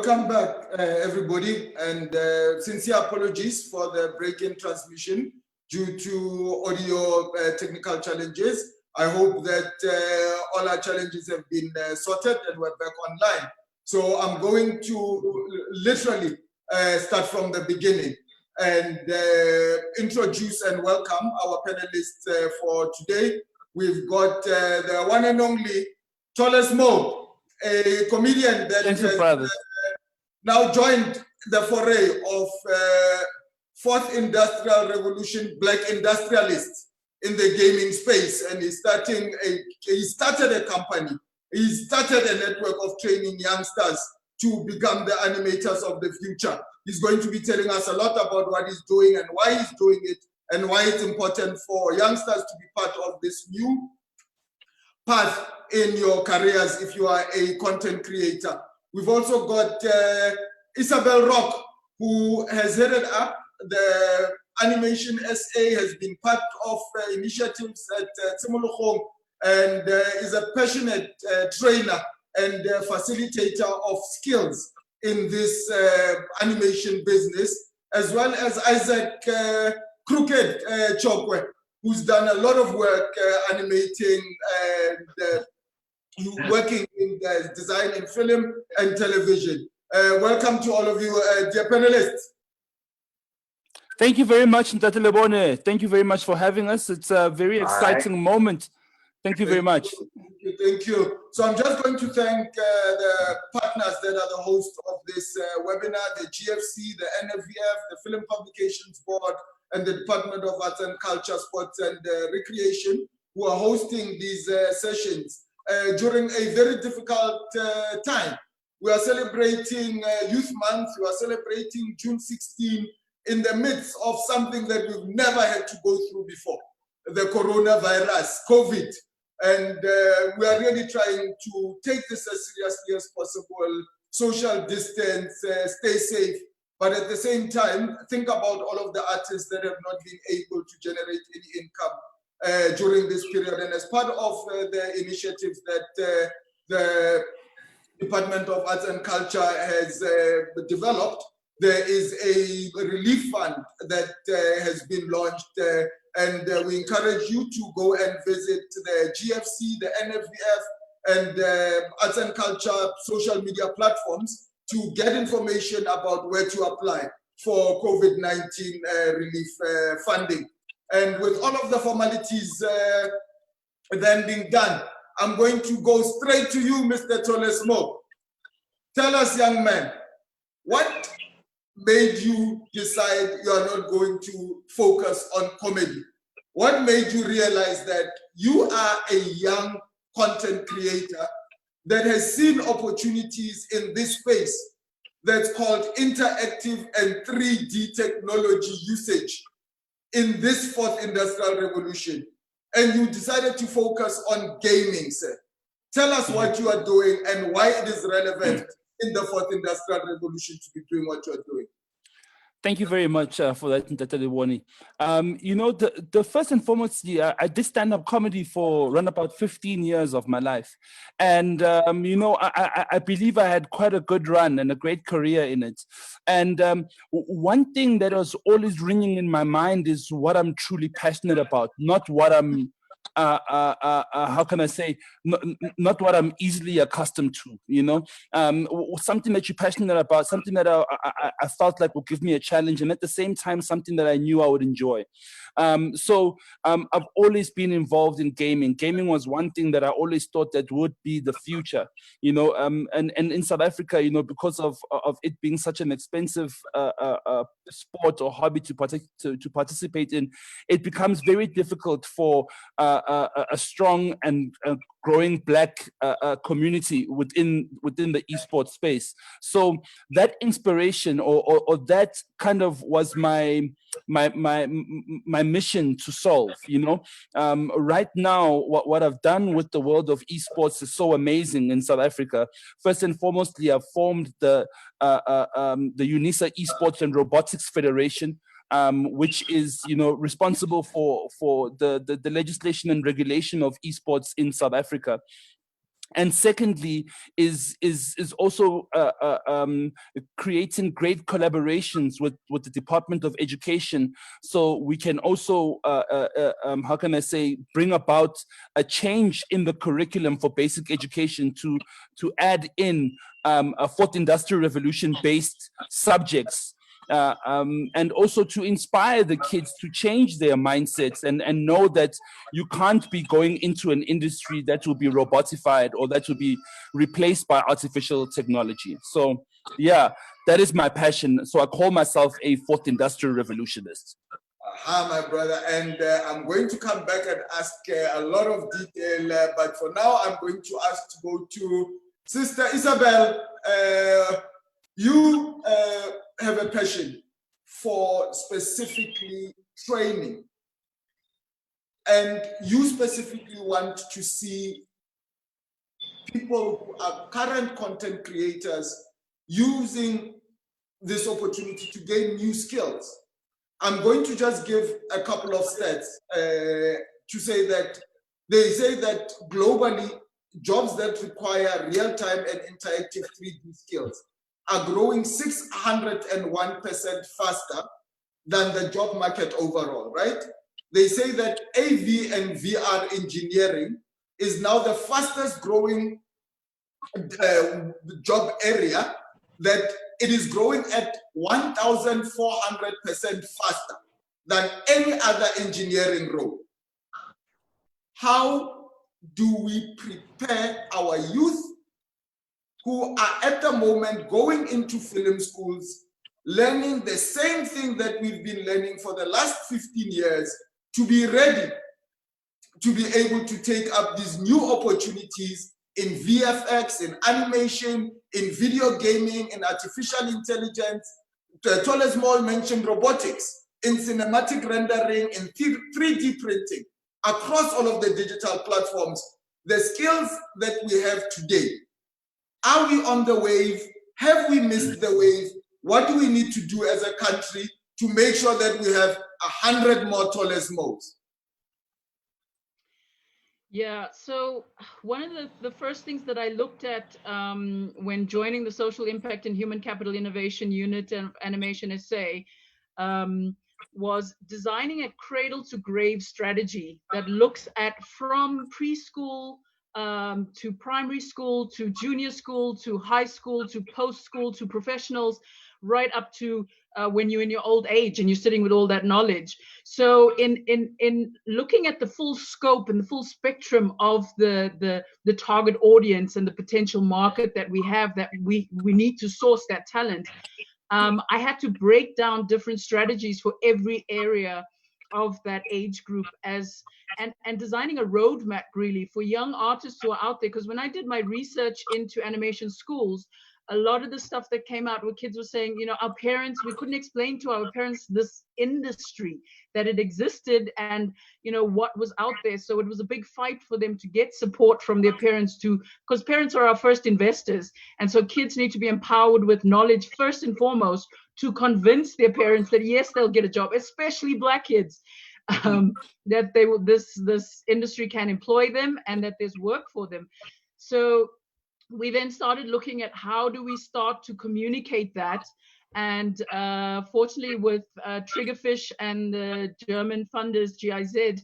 Welcome back, everybody, and sincere apologies for the break-in transmission due to audio technical challenges. I hope that all our challenges have been sorted and we're back online. So I'm going to literally start from the beginning and introduce and welcome our panelists for today. We've got the one and only Tholes Mo, a comedian that has now joined the foray of fourth industrial revolution black industrialists in the gaming space, and he started a company. He started a network of training youngsters to become the animators of the future. He's going to be telling us a lot about what he's doing and why he's doing it, and why it's important for youngsters to be part of this new path in your careers if you are a content creator. We've also got Isabel Rock, who has headed up the Animation SA, has been part of initiatives at Tsimologo, and is a passionate trainer and facilitator of skills in this animation business, as well as Isaac Crooked Chokwe, who's done a lot of work animating and working in design in film and television. Welcome to all of you, dear panelists. Thank you very much, Ntate Lebone. Thank you very much for having us. It's a very exciting moment. Thank you very much. Thank you. So I'm just going to thank the partners that are the hosts of this webinar, the GFC, the NFVF, the Film Publications Board, and the Department of Arts and Culture, Sports and Recreation, who are hosting these sessions during a very difficult time. We are celebrating Youth Month. We are celebrating June 16 in the midst of something that we've never had to go through before, the coronavirus, COVID. And we are really trying to take this as seriously as possible, social distance, stay safe, but at the same time, think about all of the artists that have not been able to generate any income during this period. And as part of the initiatives that the Department of Arts and Culture has developed, there is a relief fund that has been launched, and we encourage you to go and visit the GFC, the NFVF, and Arts and Culture social media platforms to get information about where to apply for COVID-19 relief funding. And with all of the formalities then being done, I'm going to go straight to you, Mr. Tholes Mo. Tell us, young man, what made you decide you are not going to focus on comedy? What made you realize that you are a young content creator that has seen opportunities in this space that's called interactive and 3D technology usage in this fourth industrial revolution, and you decided to focus on gaming, sir? Tell us what you are doing and why it is relevant in the fourth industrial revolution to be doing what you're doing. Thank you very much for that, Ntate Lebone. You know, the first and foremost, I did stand-up comedy for around about 15 years of my life. And, you know, I believe I had quite a good run and a great career in it. And one thing that was always ringing in my mind is what I'm truly passionate about, not what I'm how can I say, not what I'm easily accustomed to, you know, something that you're passionate about, something that I felt like would give me a challenge, and at the same time, something that I knew I would enjoy. So I've always been involved in gaming. Gaming was one thing that I always thought that would be the future, you know, and in South Africa, you know, because of it being such an expensive sport or hobby to participate in, it becomes very difficult for a strong and growing Black community within the esports space. So that inspiration or that kind of was my mission to solve, you know. Right now, what I've done with the world of esports is so amazing in South Africa. First and foremost, I've formed the UNISA Esports and Robotics Federation, which is, you know, responsible for the legislation and regulation of esports in South Africa. And secondly, is also creating great collaborations with the Department of Education, so we can also, how can I say, bring about a change in the curriculum for basic education to add in a fourth industrial revolution based subjects. And also to inspire the kids to change their mindsets and know that you can't be going into an industry that will be robotified or that will be replaced by artificial technology. So yeah, that is my passion. So I call myself a fourth industrial revolutionist. Aha, my brother. And I'm going to come back and ask a lot of detail, but for now, I'm going to ask to go to Sister Isabel. You have a passion for specifically training, and you specifically want to see people who are current content creators using this opportunity to gain new skills. I'm going to just give a couple of stats to say that they say that globally, jobs that require real-time and interactive 3D skills are growing 601% faster than the job market overall, right? They say that AV and VR engineering is now the fastest growing job area, that it is growing at 1,400% faster than any other engineering role. How do we prepare our youth who are at the moment going into film schools, learning the same thing that we've been learning for the last 15 years, to be ready to be able to take up these new opportunities in VFX, in animation, in video gaming, in artificial intelligence? Tolesmol mentioned robotics, in cinematic rendering, in 3D printing, across all of the digital platforms. The skills that we have today, are we on the wave? Have we missed the wave? What do we need to do as a country to make sure that we have 100 more Tolesmos? Yeah, so one of the first things that I looked at when joining the Social Impact and Human Capital Innovation Unit and Animation SA was designing a cradle to grave strategy that looks at from preschool to primary school, to junior school, to high school, to post school, to professionals, right up to when you're in your old age and you're sitting with all that knowledge. So in looking at the full scope and the full spectrum of the target audience and the potential market that we have, that we need to source that talent, I had to break down different strategies for every area of that age group, and designing a roadmap really for young artists who are out there. Because when I did my research into animation schools, a lot of the stuff that came out where kids were saying, you know, our parents, we couldn't explain to our parents this industry, that it existed, and, you know, what was out there. So it was a big fight for them to get support from their parents, because parents are our first investors. And so kids need to be empowered with knowledge, first and foremost, to convince their parents that, yes, they'll get a job, especially Black kids, that they will, this industry can employ them and that there's work for them. So we then started looking at how do we start to communicate that. And fortunately, with Triggerfish and the German funders GIZ,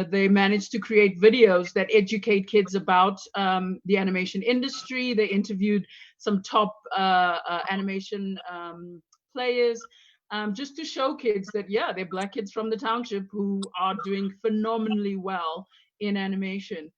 they managed to create videos that educate kids about the animation industry. They interviewed some top animation players, just to show kids that, yeah, they're Black kids from the township who are doing phenomenally well in animation.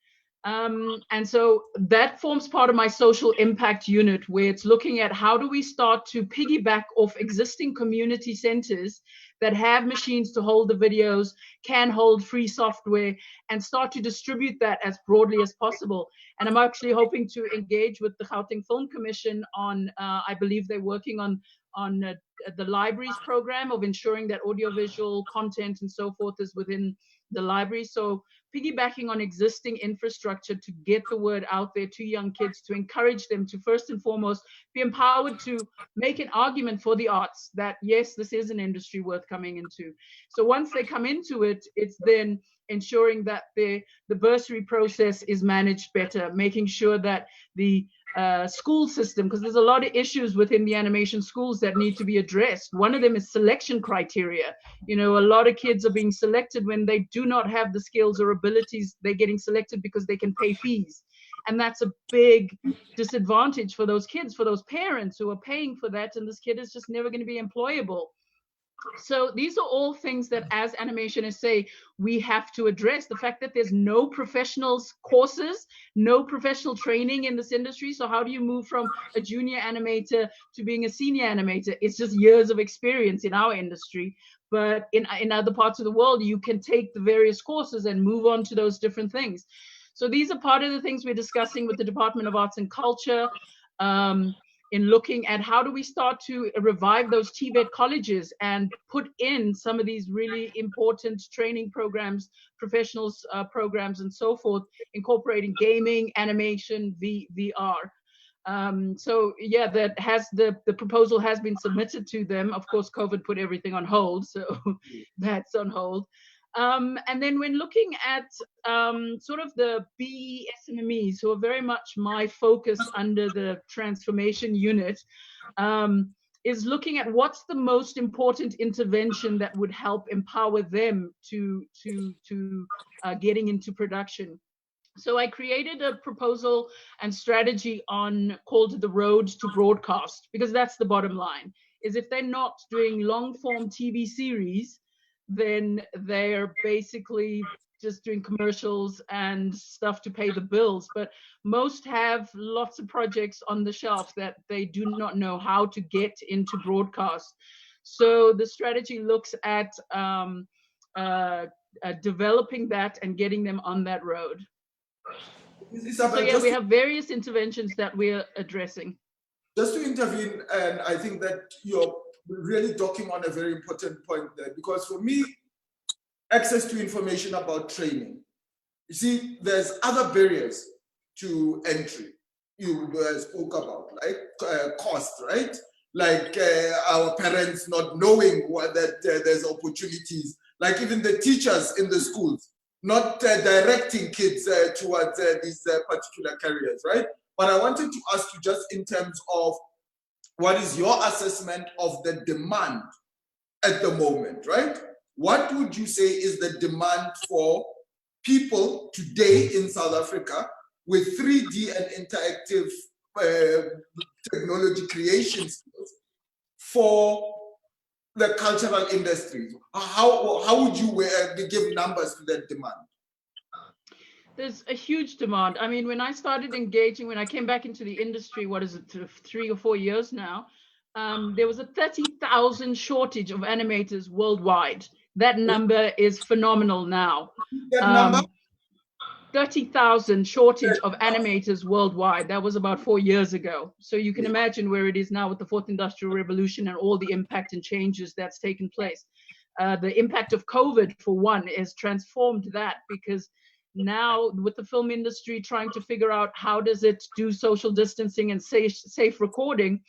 And so that forms part of my social impact unit, where it's looking at how do we start to piggyback off existing community centers that have machines to hold the videos, can hold free software, and start to distribute that as broadly as possible. And I'm actually hoping to engage with the Gauteng Film Commission on, I believe they're working on the libraries program of ensuring that audiovisual content and so forth is within the library. So piggybacking on existing infrastructure to get the word out there to young kids, to encourage them to first and foremost be empowered to make an argument for the arts, that yes, this is an industry worth coming into. So once they come into it, it's then ensuring that the bursary process is managed better, making sure that the school system, because there's a lot of issues within the animation schools that need to be addressed. One of them is selection criteria. You know, a lot of kids are being selected when they do not have the skills or abilities. They're getting selected because they can pay fees. And that's a big disadvantage for those kids, for those parents who are paying for that. And this kid is just never going to be employable. So these are all things that as Animation SA, we have to address. The fact that there's no professional courses, no professional training in this industry. So how do you move from a junior animator to being a senior animator? It's just years of experience in our industry. But in other parts of the world, you can take the various courses and move on to those different things. So these are part of the things we're discussing with the Department of Arts and Culture, in looking at how do we start to revive those TVET colleges and put in some of these really important training programs, professionals programs and so forth, incorporating gaming, animation, VR. So yeah, the proposal has been submitted to them. Of course, COVID put everything on hold, so that's on hold. And then when looking at sort of the BE SMMEs, who are very much my focus under the transformation unit, is looking at what's the most important intervention that would help empower them to getting into production. So I created a proposal and strategy called The Road to Broadcast, because that's the bottom line, is if they're not doing long form TV series, then they're basically just doing commercials and stuff to pay the bills. But most have lots of projects on the shelf that they do not know how to get into broadcast. So the strategy looks at developing that and getting them on that road. So yeah, we have various interventions that we're addressing. Just to intervene, and I think that you're really talking on a very important point there, because for me, access to information about training, you see, there's other barriers to entry you spoke about, like cost, right? Like our parents not knowing that there's opportunities, like even the teachers in the schools not directing kids towards these particular careers, right? But I wanted to ask you just in terms of what is your assessment of the demand at the moment, right? What would you say is the demand for people today in South Africa with 3D and interactive technology creation skills for the cultural industry? How would you give numbers to that demand? There's a huge demand. I mean, when I started engaging, when I came back into the industry, what is it, 3 or 4 years now, there was a 30,000 shortage of animators worldwide. That number is phenomenal now. 30,000 shortage of animators worldwide. That was about 4 years ago. So you can imagine where it is now with the fourth industrial revolution and all the impact and changes that's taken place. The impact of COVID, for one, has transformed that, because now with the film industry trying to figure out how does it do social distancing and safe recording,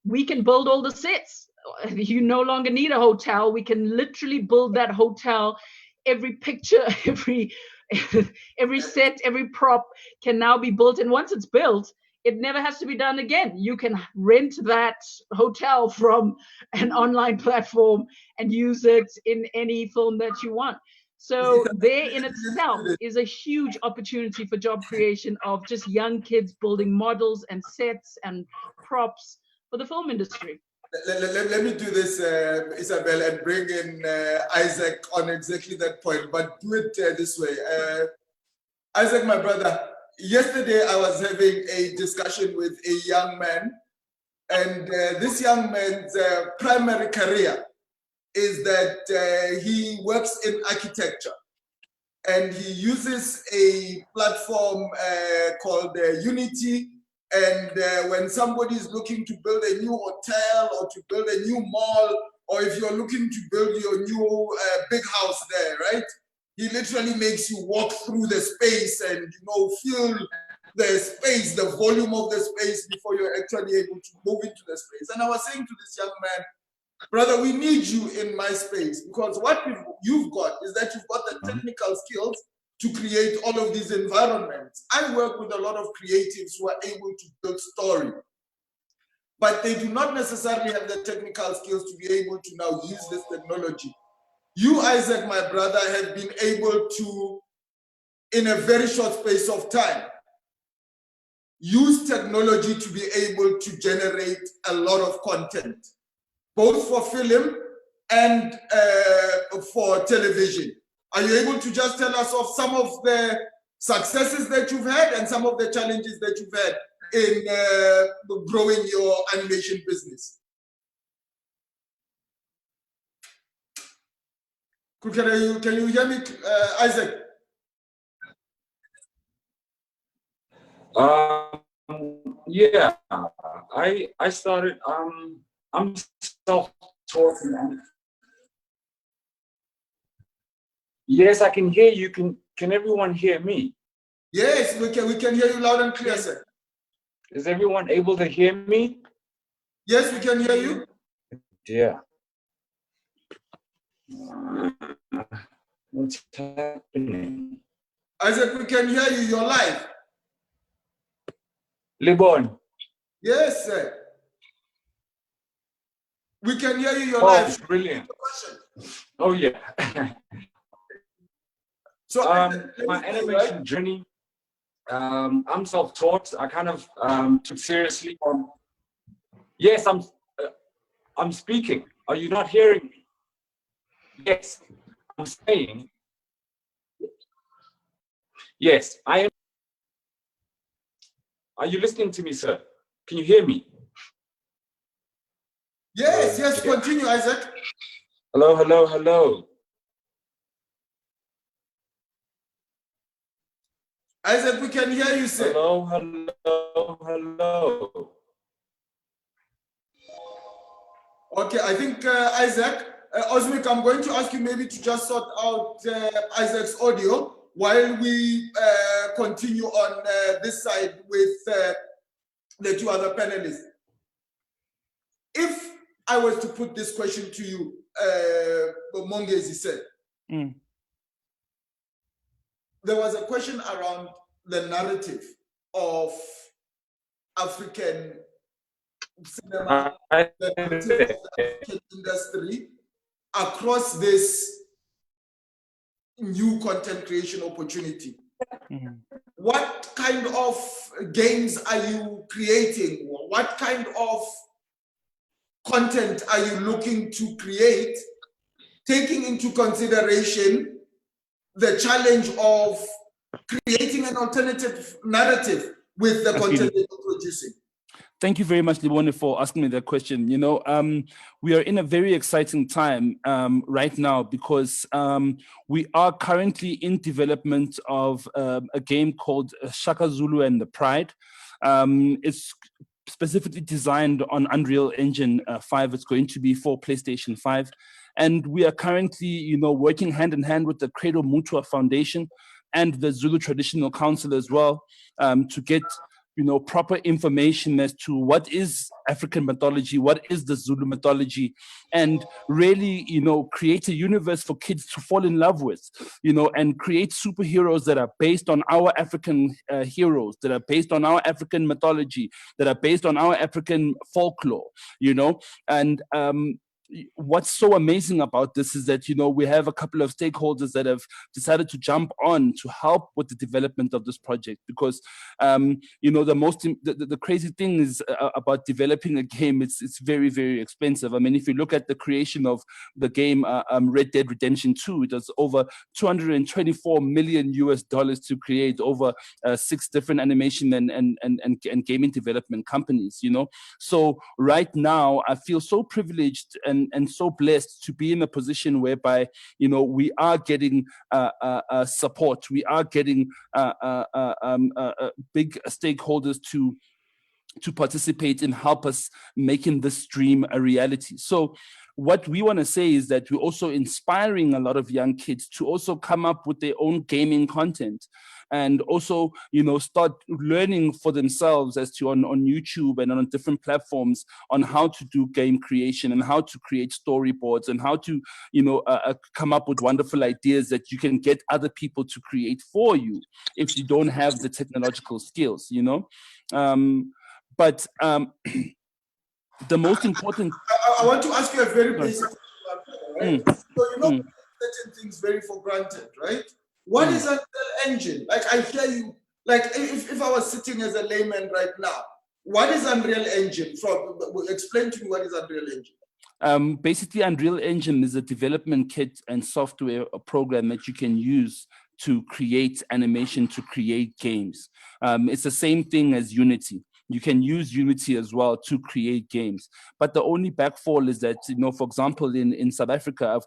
we can build all the sets. You no longer need a hotel. We can literally build that hotel. Every picture, every set, every prop can now be built. And once it's built, it never has to be done again. You can rent that hotel from an online platform and use it in any film that you want. So there in itself is a huge opportunity for job creation of just young kids building models and sets and props for the film industry. Let me do this, Isabel, and bring in Isaac on exactly that point, but do it this way. Isaac, my brother, yesterday I was having a discussion with a young man, and this young man's primary career is that he works in architecture, and he uses a platform called Unity. And when somebody is looking to build a new hotel or to build a new mall, or if you're looking to build your new big house there, right? He literally makes you walk through the space and, feel the space, the volume of the space before you're actually able to move into the space. And I was saying to this young man, Brother, we need you in my space, because what you've got is that you've got the technical skills to create all of these environments. I work with a lot of creatives who are able to build story, but they do not necessarily have the technical skills to be able to now use this technology. You, Isaac, my brother, have been able to, in a very short space of time, use technology to be able to generate a lot of content, both for film and for television. Are you able to just tell us of some of the successes that you've had and some of the challenges that you've had in growing your animation business? Can you hear me, Isaac? Yeah, I started. I'm self-taught. Yes, I can hear you. Can everyone hear me? Yes, we can hear you loud and clear, sir. Is everyone able to hear me? Yes, we can hear you. Yeah. What's happening? Isaac, we can hear you. You're live. Libon. Yes, sir. We can hear you. You're Oh, live. brilliant. Oh, yeah. So, my animation journey, I'm self-taught. I kind of took seriously on. Yes, I'm speaking. Are you not hearing me? Yes, I'm saying. Yes, I am. Are you listening to me, sir? Can you hear me? Yes, yes, continue, Isaac. Hello, hello, hello. Isaac, we can hear you, sir. Hello, hello, hello. Okay, I think Isaac, Osmic, I'm going to ask you maybe to just sort out Isaac's audio while we continue on this side with the two other panelists. If I was to put this question to you, Mongezi said, there was a question around the narrative of African cinema, the narrative of the African industry across this new content creation opportunity. What kind of games are you creating? What kind of content are you looking to create, taking into consideration the challenge of creating an alternative narrative with the content that you're producing? Thank you very much, Libone, for asking me that question. You know, we are in a very exciting time right now because we are currently in development of a game called Shaka Zulu and the Pride. It's specifically designed on Unreal Engine 5. It's going to be for PlayStation 5. And we are currently, you know, working hand in hand with the Credo Mutua Foundation and the Zulu Traditional Council as well to get, you know, proper information as to what is African mythology, what is the Zulu mythology, and really, you know, create a universe for kids to fall in love with, you know, and create superheroes that are based on our African heroes, that are based on our African mythology, that are based on our African folklore, you know, and what's so amazing about this is that, you know, we have a couple of stakeholders that have decided to jump on to help with the development of this project because, you know, the crazy thing is about developing a game, it's very, very expensive. I mean, if you look at the creation of the game Red Dead Redemption 2, it was over $224 million to create, over 6 different animation and gaming development companies, you know. So right now, I feel so privileged and so blessed to be in a position whereby, you know, we are getting support, we are getting big stakeholders to to participate and help us making this dream a reality. So what we want to say is that we're also inspiring a lot of young kids to also come up with their own gaming content, and also, you know, start learning for themselves as to on YouTube and on different platforms on how to do game creation and how to create storyboards and how to, you know, come up with wonderful ideas that you can get other people to create for you if you don't have the technological skills, you know. The most important. I want to ask you a very basic question, right? So you know, certain things very for granted, right? What is Unreal Engine? Like I hear you, like if I was sitting as a layman right now, what is Unreal Engine? Explain to me what is Unreal Engine. Basically, Unreal Engine is a development kit and software program that you can use to create animation, to create games. It's the same thing as Unity. You can use Unity as well to create games. But the only backfall is that, you know, for example, in South Africa,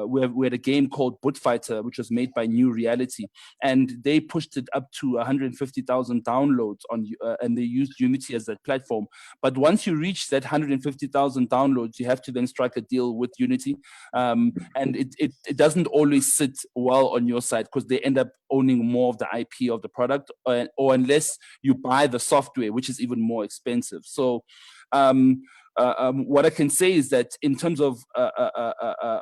we had a game called Bootfighter, which was made by New Reality, and they pushed it up to 150,000 downloads on, and they used Unity as that platform. But once you reach that 150,000 downloads, you have to then strike a deal with Unity, and it doesn't always sit well on your side because they end up owning more of the IP of the product, or unless you buy the software, which is even more expensive. So what I can say is that in terms of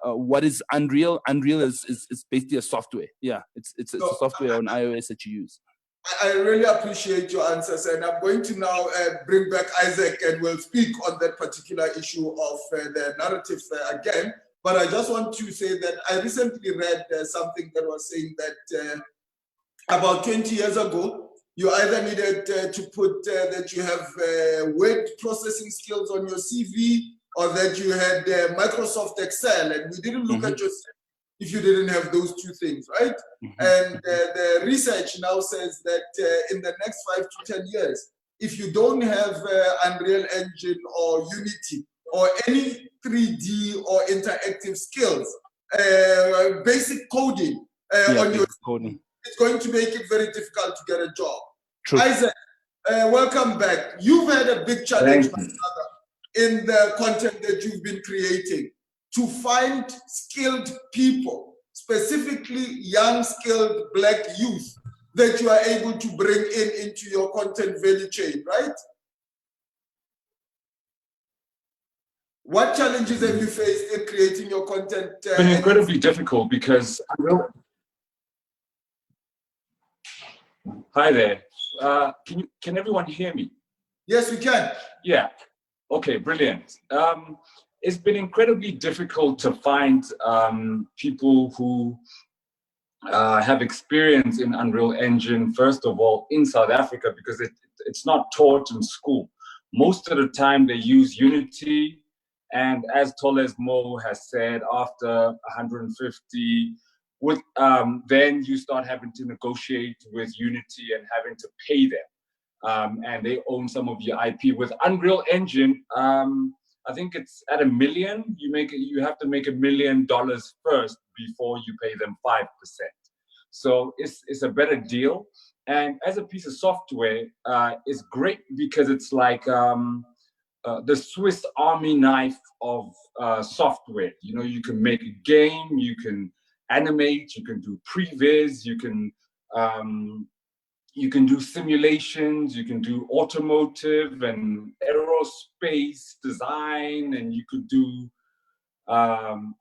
what is Unreal is basically a software. Yeah, it's a software on iOS that you use. I really appreciate your answers, and I'm going to now bring back Isaac, and we'll speak on that particular issue of the narrative again. But I just want to say that I recently read something that was saying that about 20 years ago, you either needed to put that you have word processing skills on your CV, or that you had Microsoft Excel, and we didn't look at yourself if you didn't have those two things, right? And the research now says that in the next 5 to 10 years, if you don't have Unreal Engine or Unity or any 3D or interactive skills, basic coding on your coding, it's going to make it very difficult to get a job. True. Isaac, welcome back. You've had a big challenge, my brother, in the content that you've been creating, to find skilled people, specifically young, skilled Black youth, that you are able to bring into your content value chain, right? What challenges have you faced in creating your content? It's been incredibly difficult because Hi there. Can everyone hear me? Yes, we can. Yeah. Okay, brilliant. It's been incredibly difficult to find people who have experience in Unreal Engine, first of all, in South Africa, because it's not taught in school. Most of the time they use Unity, and as Toles Mo has said, after 150, then you start having to negotiate with Unity and having to pay them. And they own some of your IP. With Unreal Engine, I think it's at $1 million. You have to make $1 million first before you pay them 5%. So it's a better deal. And as a piece of software, it's great because it's like the Swiss Army knife of software. You know, you can make a game, you can animate, you can do previs, you can do simulations, you can do automotive and aerospace design, and you could do,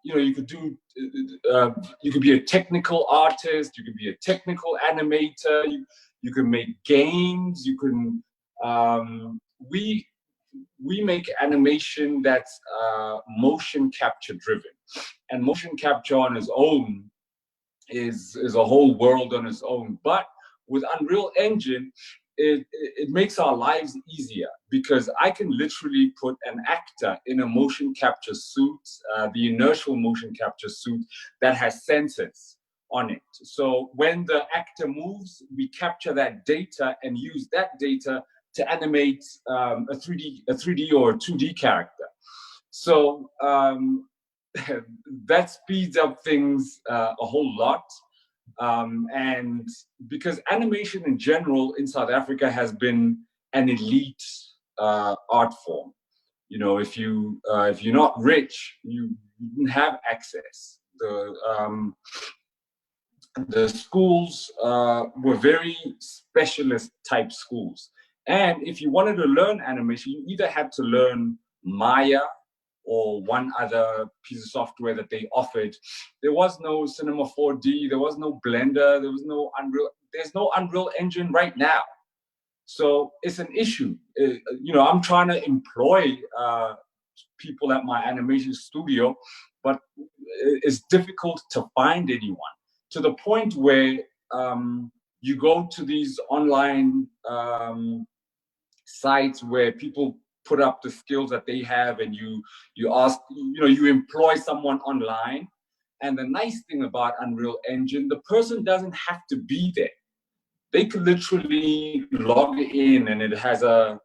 you could be a technical artist, you could be a technical animator, you can make games, you can, we make animation that's motion capture driven, and motion capture on its own is a whole world on its own. But with Unreal Engine, it makes our lives easier because I can literally put an actor in a motion capture suit, the inertial motion capture suit that has sensors on it. So when the actor moves, we capture that data and use that data to animate a 3D or a 2D character. So that speeds up things a whole lot. And because animation in general in South Africa has been an elite art form. You know, if you're not rich, you didn't have access. The schools were very specialist type schools. And if you wanted to learn animation, you either had to learn Maya or one other piece of software that they offered. There was no Cinema 4D, there was no Blender, there was no Unreal. There's no Unreal Engine right now. So it's an issue. You know, I'm trying to employ people at my animation studio, but it's difficult to find anyone, to the point where you go to these online sites where people put up the skills that they have, and you ask, you know, you employ someone online. And the nice thing about Unreal Engine, the person doesn't have to be there. They could literally log in, and it has a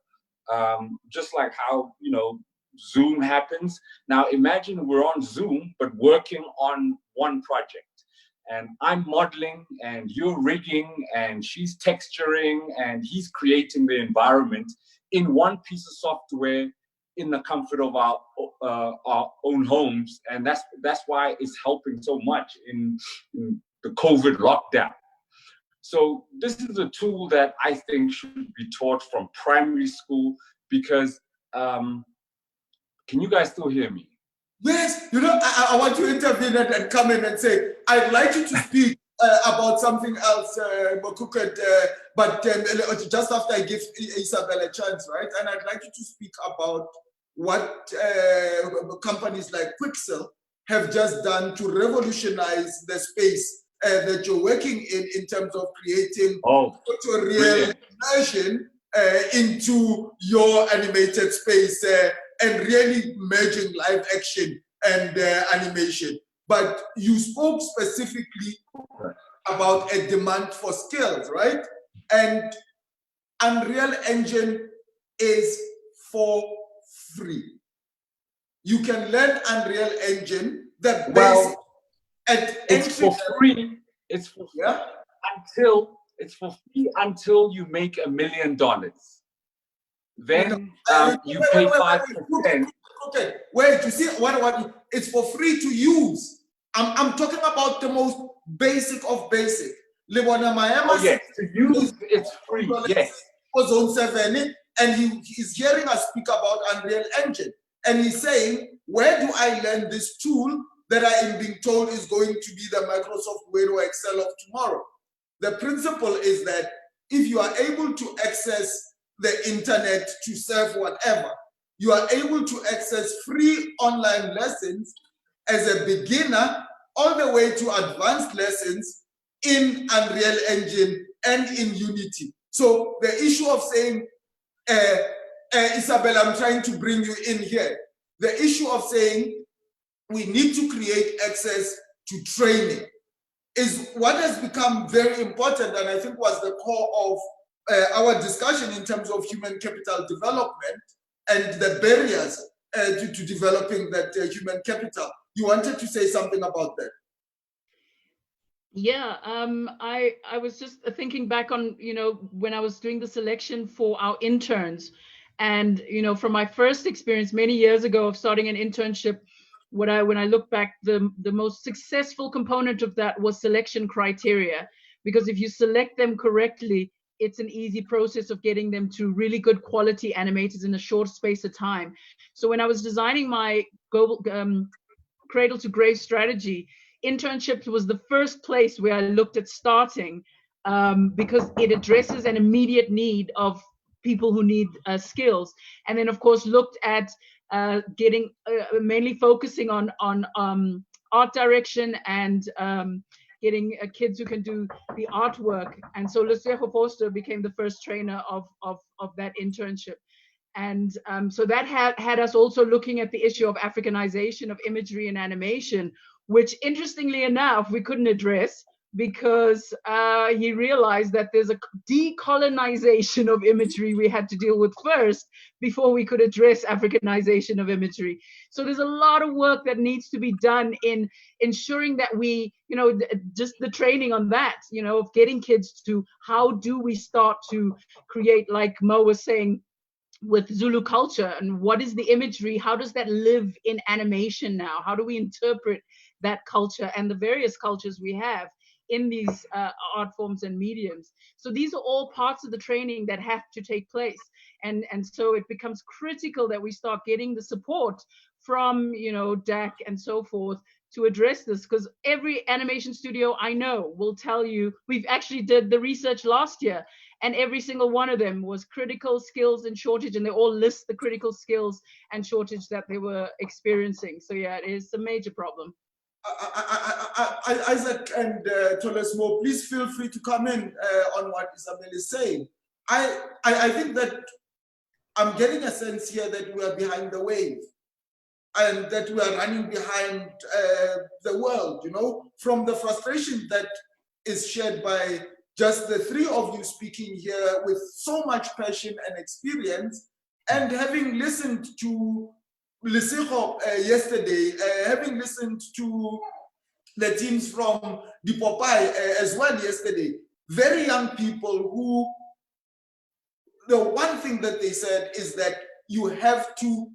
just like how, you know, Zoom happens. Now imagine we're on Zoom but working on one project, and I'm modeling and you're rigging and she's texturing and he's creating the environment in one piece of software in the comfort of our own homes. And that's why it's helping so much in the COVID lockdown. So this is a tool that I think should be taught from primary school, because can you guys still hear me? Yes, you know, I want to intervene and come in and say, I'd like you to speak about something else, Mokukut, but just after I give Isabel a chance, right? And I'd like you to speak about what companies like Quixel have just done to revolutionize the space that you're working in terms of creating photoreal immersion into your animated space and really merging live action and animation. But you spoke specifically about a demand for skills, right? And Unreal Engine is for free. You can learn Unreal Engine, the basic. It's for free. It's for free until you make $1 million. Then you pay 5%. Okay, wait, you see what it's for free to use. I'm talking about the most basic of basic. Oh, yes, to use it's free. Yes. For Zone 7, and he's hearing us speak about Unreal Engine. And he's saying, where do I learn this tool that I am being told is going to be the Microsoft Word or Excel of tomorrow? The principle is that if you are able to access the internet to serve whatever, you are able to access free online lessons as a beginner all the way to advanced lessons in Unreal Engine and in Unity. So the issue of saying, Isabel, I'm trying to bring you in here. The issue of saying we need to create access to training is what has become very important, and I think was the core of our discussion in terms of human capital development and the barriers to developing that human capital. You wanted to say something about that? Yeah, I was just thinking back on, you know, when I was doing the selection for our interns, and, you know, from my first experience many years ago of starting an internship, when I look back, the most successful component of that was selection criteria, because if you select them correctly, it's an easy process of getting them to really good quality animators in a short space of time. So when I was designing my global cradle to grave strategy, internships was the first place where I looked at starting, because it addresses an immediate need of people who need skills. And then of course looked at getting mainly focusing on art direction and getting kids who can do the artwork. And so Lucejo Forster became the first trainer of that internship. And so that had us also looking at the issue of Africanization of imagery and animation, which interestingly enough, we couldn't address because he realized that there's a decolonization of imagery we had to deal with first before we could address Africanization of imagery. So there's a lot of work that needs to be done in ensuring that we, just the training on that, of getting kids to how do we start to create, like Mo was saying, with Zulu culture, and what is the imagery? How does that live in animation now? How do we interpret that culture and the various cultures we have in these art forms and mediums? So these are all parts of the training that have to take place. And so it becomes critical that we start getting the support from, DAC and so forth to address this, because every animation studio I know will tell you, we've actually did the research last year, and every single one of them was critical skills and shortage, and they all list the critical skills and shortage that they were experiencing. So yeah, it is a major problem. Isaac and Tolesmo, please feel free to come in on what Isabel is saying. I think that I'm getting a sense here that we are behind the wave, and that we are running behind the world, from the frustration that is shared by just the three of you speaking here with so much passion and experience, and having listened to Lesego yesterday, having listened to the teams from the Popeye as well yesterday, very young people who, the one thing that they said is that you have to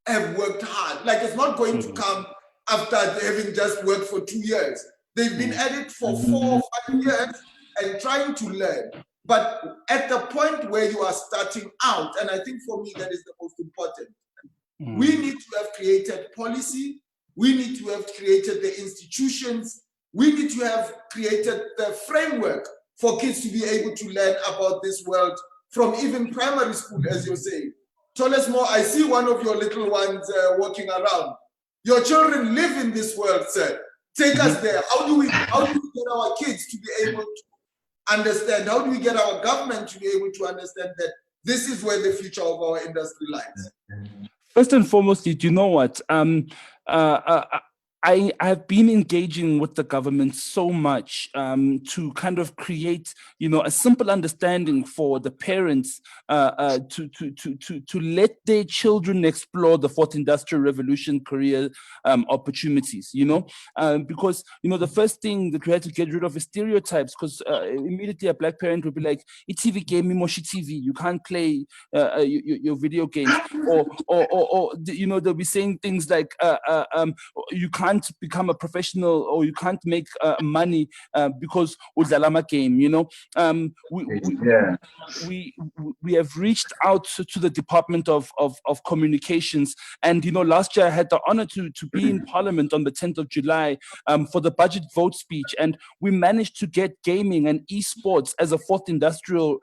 have worked hard. Like, it's not going to come after having just worked for 2 years. They've been at it for 4 or 5 years and trying to learn. But at the point where you are starting out, and I think for me that is the most important, we need to have created policy, we need to have created the institutions, we need to have created the framework for kids to be able to learn about this world from even primary school, as you're saying. Tolesmo, I see one of your little ones walking around. Your children live in this world, sir. Take us there. How do we get our kids to be able to understand? How do we get our government to be able to understand that this is where the future of our industry lies? First and foremost, you know what? I've been engaging with the government so much to kind of create, a simple understanding for the parents to let their children explore the fourth industrial revolution career opportunities. Because the first thing that we had to get rid of is stereotypes. Because immediately a black parent would be like, "It's TV game, Moshi TV. You can't play your video games," or they'll be saying things like, "You can't become a professional, or you can't make money because udlalama game." We have reached out to the Department of Communications, and last year I had the honor to be in Parliament on the 10th of July for the budget vote speech, and we managed to get gaming and esports as a fourth industrial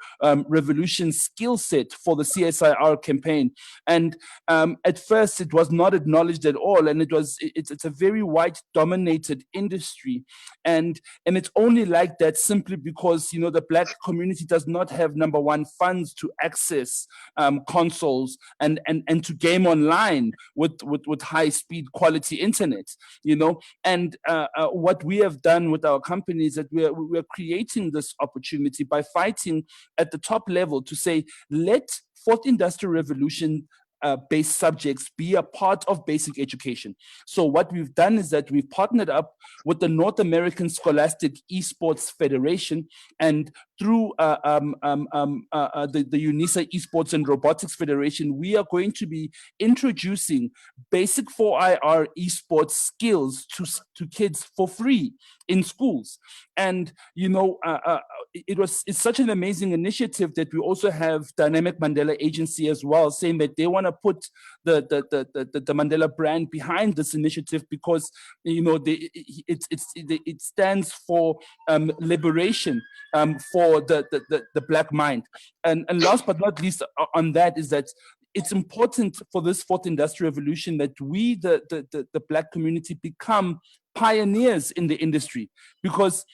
revolution skill set for the CSIR campaign. And at first it was not acknowledged at all, and it's a very white dominated industry, and it's only like that simply because the black community does not have, number one, funds to access consoles and to game online with high speed quality internet. And what we have done with our company is that we're creating this opportunity by fighting at the top level to say, let fourth industrial revolution based subjects be a part of basic education. So what we've done is that we've partnered up with the North American Scholastic Esports Federation, and through the UNISA Esports and Robotics Federation, we are going to be introducing basic 4IR esports skills to kids for free in schools. And it's such an amazing initiative that we also have Dynamic Mandela Agency as well, saying that they want to put the Mandela brand behind this initiative, because it stands for liberation for the black mind. And last but not least on that is that it's important for this fourth industrial revolution that we, the black community, become pioneers in the industry, because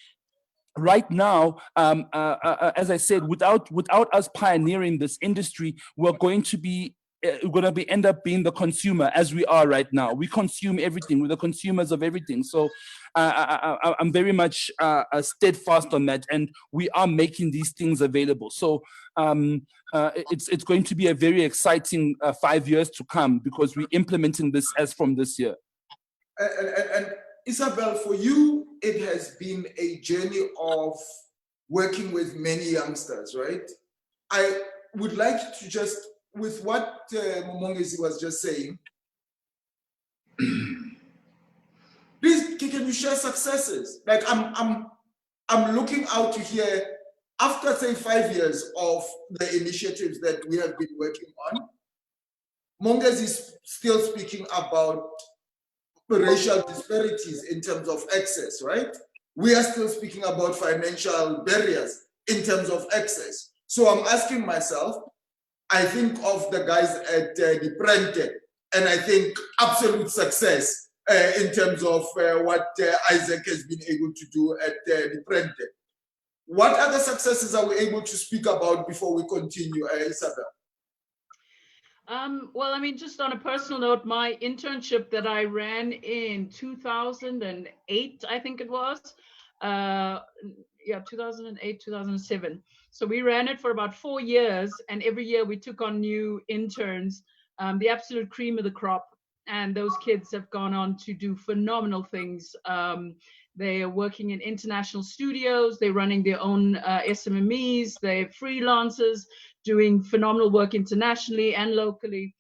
right now, as I said, without us pioneering this industry, we're going to be we're going to end up being the consumer, as we are right now. We consume everything. We're the consumers of everything. So I'm very much steadfast on that, and we are making these things available. So it's going to be a very exciting 5 years to come, because we're implementing this as from this year. And Isabel, for you, it has been a journey of working with many youngsters, right? I would like to just, with what Momongezi was just saying, please, can you share successes? Like I'm looking out to hear, after say 5 years of the initiatives that we have been working on, Mongezi is still speaking about racial disparities in terms of access, right? We are still speaking about financial barriers in terms of access. So I'm asking myself, I think of the guys at the Prente, and I think absolute success in terms of what Isaac has been able to do at the Prente. What other successes are we able to speak about before we continue, Isabel? Well, I mean, just on a personal note, my internship that I ran in 2008, I think it was, 2008, 2007. So we ran it for about 4 years, and every year we took on new interns, the absolute cream of the crop. And those kids have gone on to do phenomenal things. They are working in international studios. They're running their own SMMEs. They're freelancers doing phenomenal work internationally and locally.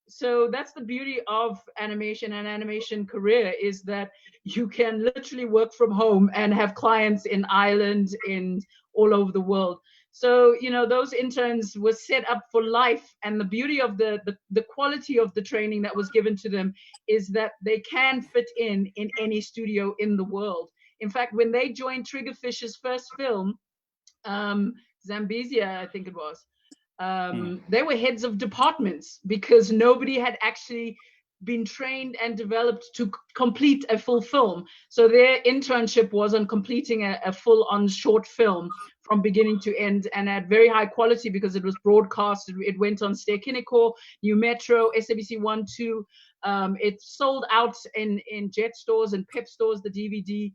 So that's the beauty of animation and animation career, is that you can literally work from home and have clients in Ireland, in all over the world. So, you know, those interns were set up for life. And the beauty of the quality of the training that was given to them is that they can fit in any studio in the world. In fact, when they joined Triggerfish's first film, Zambezia, I think it was, they were heads of departments, because nobody had actually been trained and developed to complete a full film. So their internship was on completing a full-on short film from beginning to end, and at very high quality, because it was broadcast. It went on Ster-Kinekor, New Metro, SABC 1, 2. It sold out in Jet stores and Pep stores, the DVD.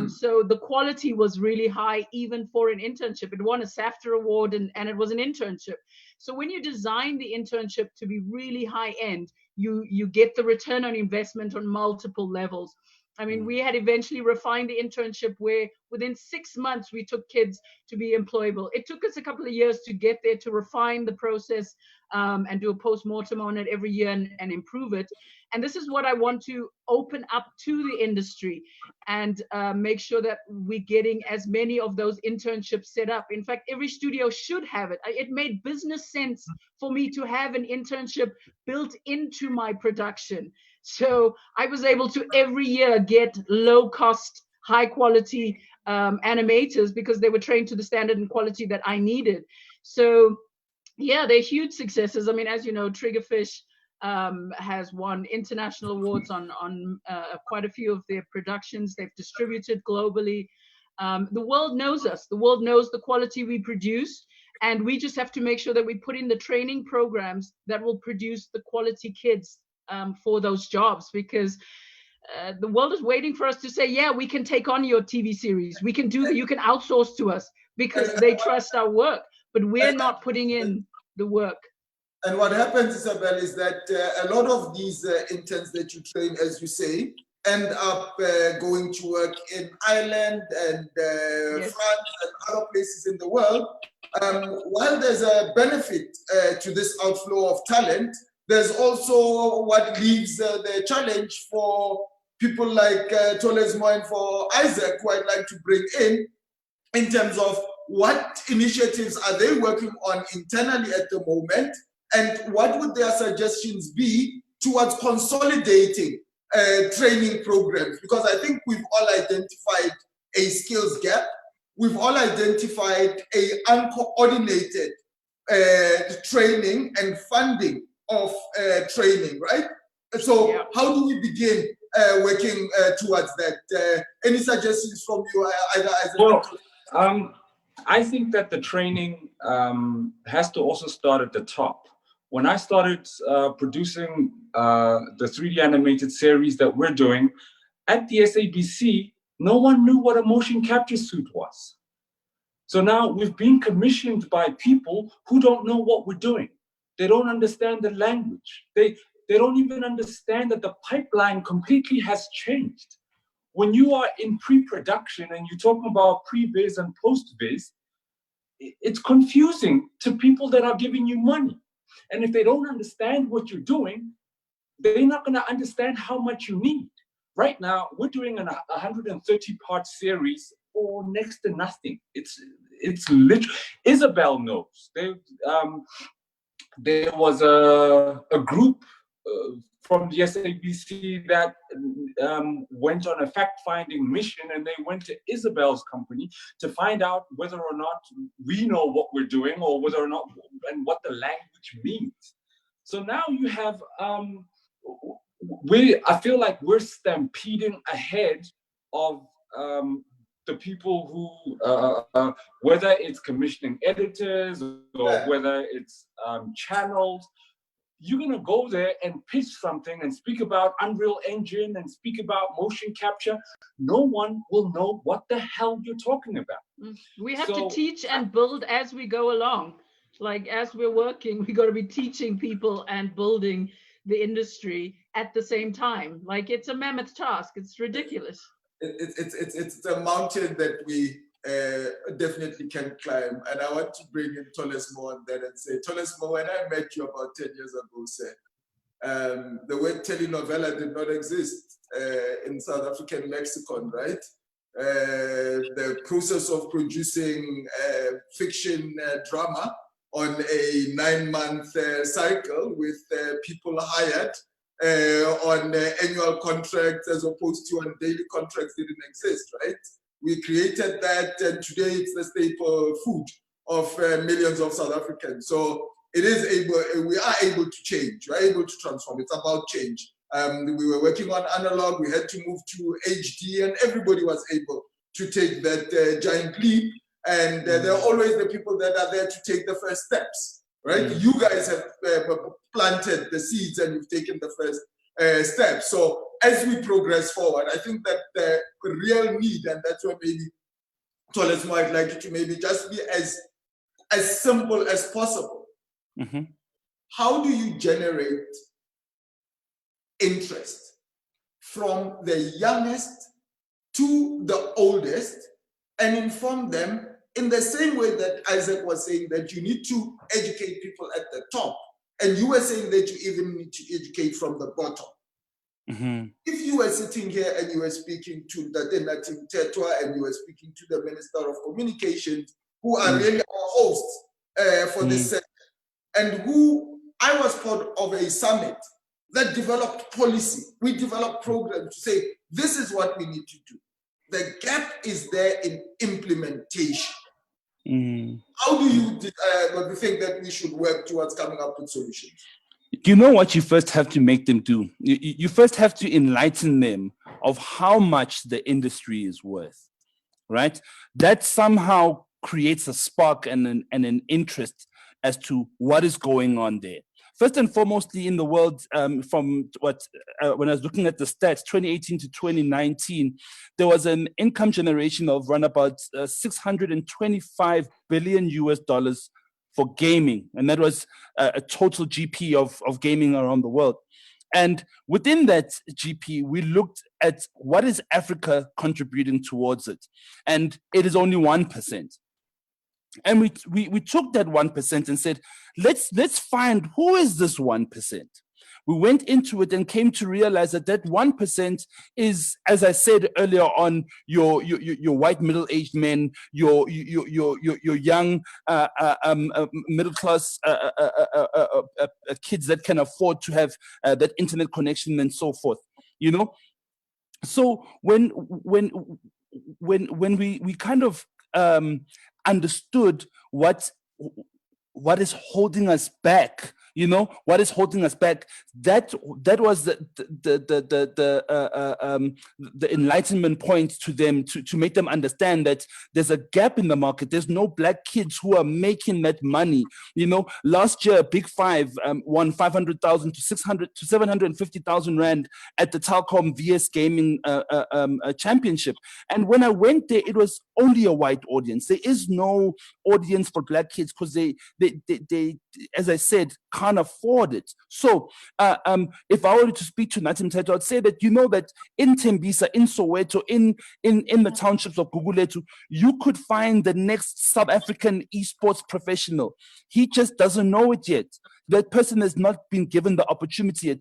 So the quality was really high, even for an internship. It won a SAFTA award, and it was an internship. So when you design the internship to be really high end, you get the return on investment on multiple levels. I mean, we had eventually refined the internship where within 6 months we took kids to be employable. It took us a couple of years to get there, to refine the process and do a post-mortem on it every year and improve it. And this is what I want to open up to the industry and make sure that we're getting as many of those internships set up. In fact, every studio should have it. It made business sense for me to have an internship built into my production. So I was able to every year get low cost, high quality animators, because they were trained to the standard and quality that I needed. So yeah, they're huge successes. I mean, as you know, Triggerfish has won international awards on quite a few of their productions. They've distributed globally. The world knows us. The world knows the quality we produce, and we just have to make sure that we put in the training programs that will produce the quality kids for those jobs, because the world is waiting for us to say, yeah, we can take on your TV series. We can do that. You can outsource to us, because they trust our work, but we're not putting in the work. And what happens, Isabel, is that a lot of these interns that you train, as you say, end up going to work in Ireland and Yes. France and other places in the world. While there's a benefit to this outflow of talent, there's also what leaves the challenge for people like Tolesmo and for Isaac, who I'd like to bring in terms of what initiatives are they working on internally at the moment, and what would their suggestions be towards consolidating training programs? Because I think we've all identified a skills gap. We've all identified a uncoordinated training and funding of training, right? So Yeah. how do we begin working towards that? Any suggestions from you, either as Well, I think that the training has to also start at the top. when I started producing the 3D animated series that we're doing at the SABC, no one knew what a motion capture suit was. So now we've been commissioned by people who don't know what we're doing. They don't understand the language. They don't even understand that the pipeline completely has changed. When you are in pre-production and you're talking about pre-viz and post-viz, it's confusing to people that are giving you money. And if they don't understand what you're doing, they're not going to understand how much you need. Right now, we're doing a 130-part series for next to nothing. It's literally, Isabel knows. There was a group from the SABC that went on a fact-finding mission, and they went to Isabel's company to find out whether or not we know what we're doing, or whether or not, and what the language means. So now you have, I feel like we're stampeding ahead of the people who, whether it's commissioning editors or whether it's channels. You're going to go there and pitch something and speak about Unreal Engine and speak about motion capture. No one will know what the hell you're talking about. We have to teach and build as we go along. Like, as we're working, we got to be teaching people and building the industry at the same time. Like, it's a mammoth task. It's ridiculous. It's a mountain that we definitely can climb. And I want to bring in Tolesmo on that and say, Tolesmo, when I met you about 10 years ago, sir, the word telenovela did not exist in South African lexicon, right? The process of producing fiction drama on a 9-month cycle with people hired on annual contracts as opposed to on daily contracts didn't exist, right? We created that, and today it's the staple food of millions of South Africans. So it is able, we are able to change, we're able to transform. It's about change. We were working on analog, we had to move to HD, and everybody was able to take that giant leap. And there are always the people that are there to take the first steps, right? You guys have planted the seeds and you've taken the first step. So as we progress forward, I think that the real need, and that's what maybe Tolesmo, I'd like you to maybe just be as simple as possible. How do you generate interest from the youngest to the oldest and inform them in the same way that Isaac was saying that you need to educate people at the top, and you were saying that you even need to educate from the bottom. If you were sitting here and you were speaking to the Natim Tetwa and you were speaking to the Minister of Communications, who are really our hosts for this session, and who I was part of a summit that developed policy. We developed programs to say, this is what we need to do. The gap is there in implementation. How do you think that we should work towards coming up with solutions? You know what you first have to make them do? You first have to enlighten them of how much the industry is worth, right? That somehow creates a spark and an interest as to what is going on there. First and foremostly in the world, from what when I was looking at the stats, 2018 to 2019, there was an income generation of around about $625 billion for gaming, and that was a total GP of gaming around the world. And within that GP, we looked at what is Africa contributing towards it, and it is only 1%. And we took that 1% and said, let's find who is this 1%. We went into it and came to realize that 1% is, as I said earlier on, your white middle-aged men, your young middle-class kids that can afford to have that internet connection and so forth. You know, so when we kind of understood what is holding us back, You know, what is holding us back? That was the enlightenment point to them, to make them understand that there's a gap in the market. There's no black kids who are making that money. You know, last year, Big Five won 500,000 to 750,000 rand at the Telkom VS Gaming Championship. And when I went there, it was only a white audience. There is no audience for black kids because they, as I said, can't afford it. So if I were to speak to Nathi Mthethwa, I'd say that, you know, that in Tembisa, in Soweto, in the townships of Gugulethu, you could find the next South African esports professional. He just doesn't know it yet. That person has not been given the opportunity yet.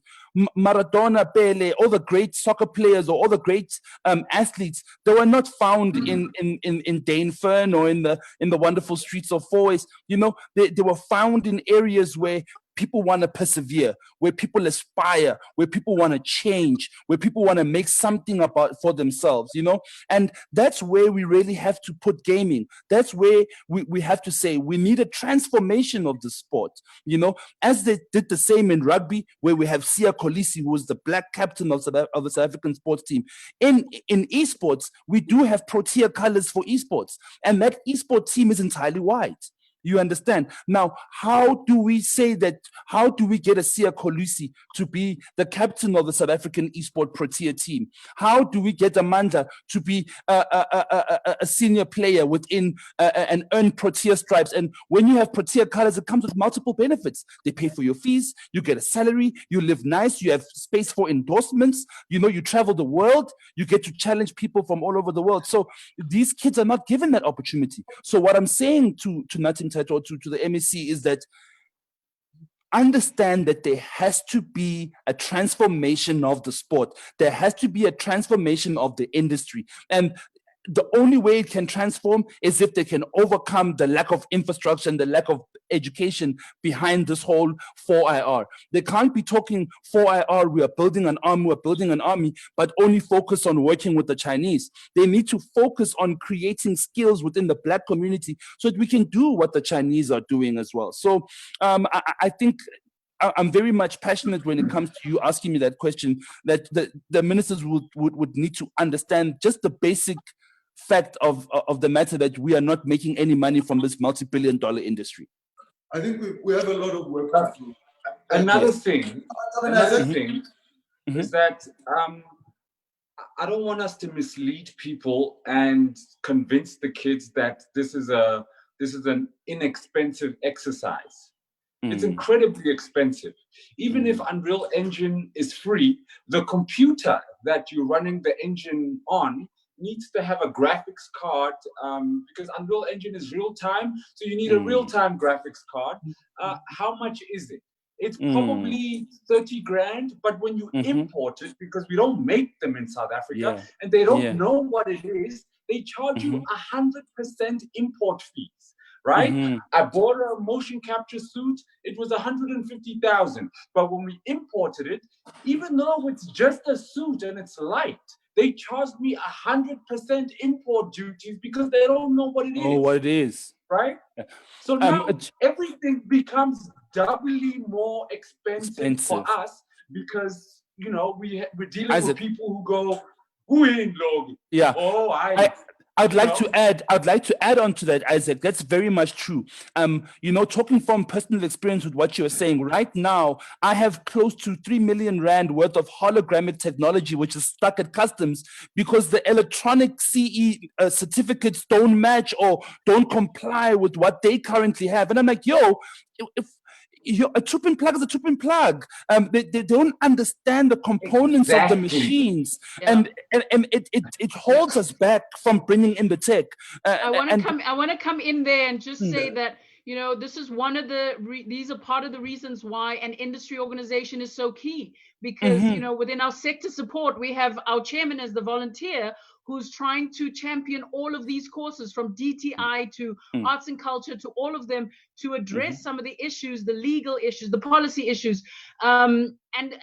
Maradona, Pele, all the great soccer players or all the great athletes, they were not found in Dainfern or in the wonderful streets of Fourways. You know, they were found in areas where people want to persevere, where people aspire, where people want to change, where people want to make something for themselves, you know? And that's where we really have to put gaming. That's where we have to say we need a transformation of the sport, you know, as they did the same in rugby, where we have Sia Kolisi, who was the black captain of the South African sports team. In esports, we do have Protea colors for esports, and that esport team is entirely white. You understand? Now, how do we say that? How do we get a Sia Kolisi to be the captain of the South African Esport Protea team? How do we get Amanda to be a senior player within and earn Protea stripes? And when you have Protea colors, it comes with multiple benefits. They pay for your fees, you get a salary, you live nice, you have space for endorsements, you know, you travel the world, you get to challenge people from all over the world. So these kids are not given that opportunity. So what I'm saying to Nathi Mthethwa, to the MEC, is that understand that there has to be a transformation of the sport. There has to be a transformation of the industry. And the only way it can transform is if they can overcome the lack of infrastructure and the lack of education behind this whole 4IR. They can't be talking 4IR, we are building an army, but only focus on working with the Chinese. They need to focus on creating skills within the black community so that we can do what the Chinese are doing as well. So I think I'm very much passionate when it comes to you asking me that question, that the ministers would need to understand just the basic fact of the matter, that we are not making any money from this multi-billion-dollar industry. I think we have a lot of work to do. Another thing is that I don't want us to mislead people and convince the kids that this is an inexpensive exercise. It's incredibly expensive. Even if Unreal Engine is free, the computer that you're running the engine on needs to have a graphics card, because Unreal Engine is real time, so you need a real-time graphics card. How much is it? It's probably 30 grand, but when you import it, because we don't make them in South Africa, and they don't know what it is, they charge you 100% import fees, right? I bought a motion capture suit, it was 150,000, but when we imported it, even though it's just a suit and it's light, they charged me 100% import duties because they don't know what it is. Oh, what it is. Right? So now everything becomes doubly more expensive for us because, you know, we're dealing with people who go, who in log? Yeah. Oh, I'd like to add on to that, Isaac. That's very much true. You know, talking from personal experience with what you're saying, right now, I have close to 3 million rand worth of holographic technology, which is stuck at customs because the electronic CE certificates don't match or don't comply with what they currently have. And I'm like, yo, if a tripping plug is a tripping plug. They don't understand the components of the machines, and it holds us back from bringing in the tech. I want to come in there and just say that, you know, this is one of these are part of the reasons why an industry organization is so key, because you know, within our sector support, we have our chairman as the volunteer, who's trying to champion all of these courses, from DTI to arts and culture, to all of them, to address some of the issues, the legal issues, the policy issues. And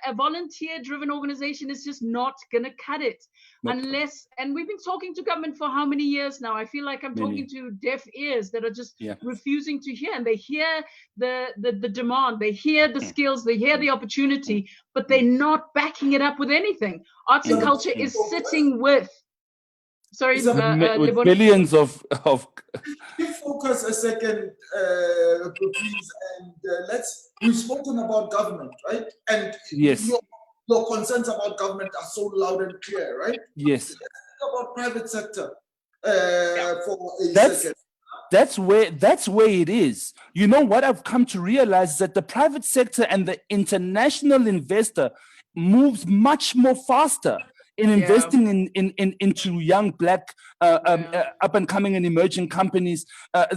a volunteer-driven organization is just not going to cut it. Nope. Unless, and we've been talking to government for how many years now? I feel like I'm talking to deaf ears that are just refusing to hear. And they hear the demand, they hear the skills, they hear the opportunity, but they're not backing it up with anything. Arts and culture is sitting with, with billions of focus a second, please, and we've spoken about government, right? And yes, your concerns about government are so loud and clear, right? Yes. Let's talk about private sector for a second. That's where it is. You know what I've come to realize is that the private sector and the international investor moves much more faster in investing into young Black up and coming and emerging companies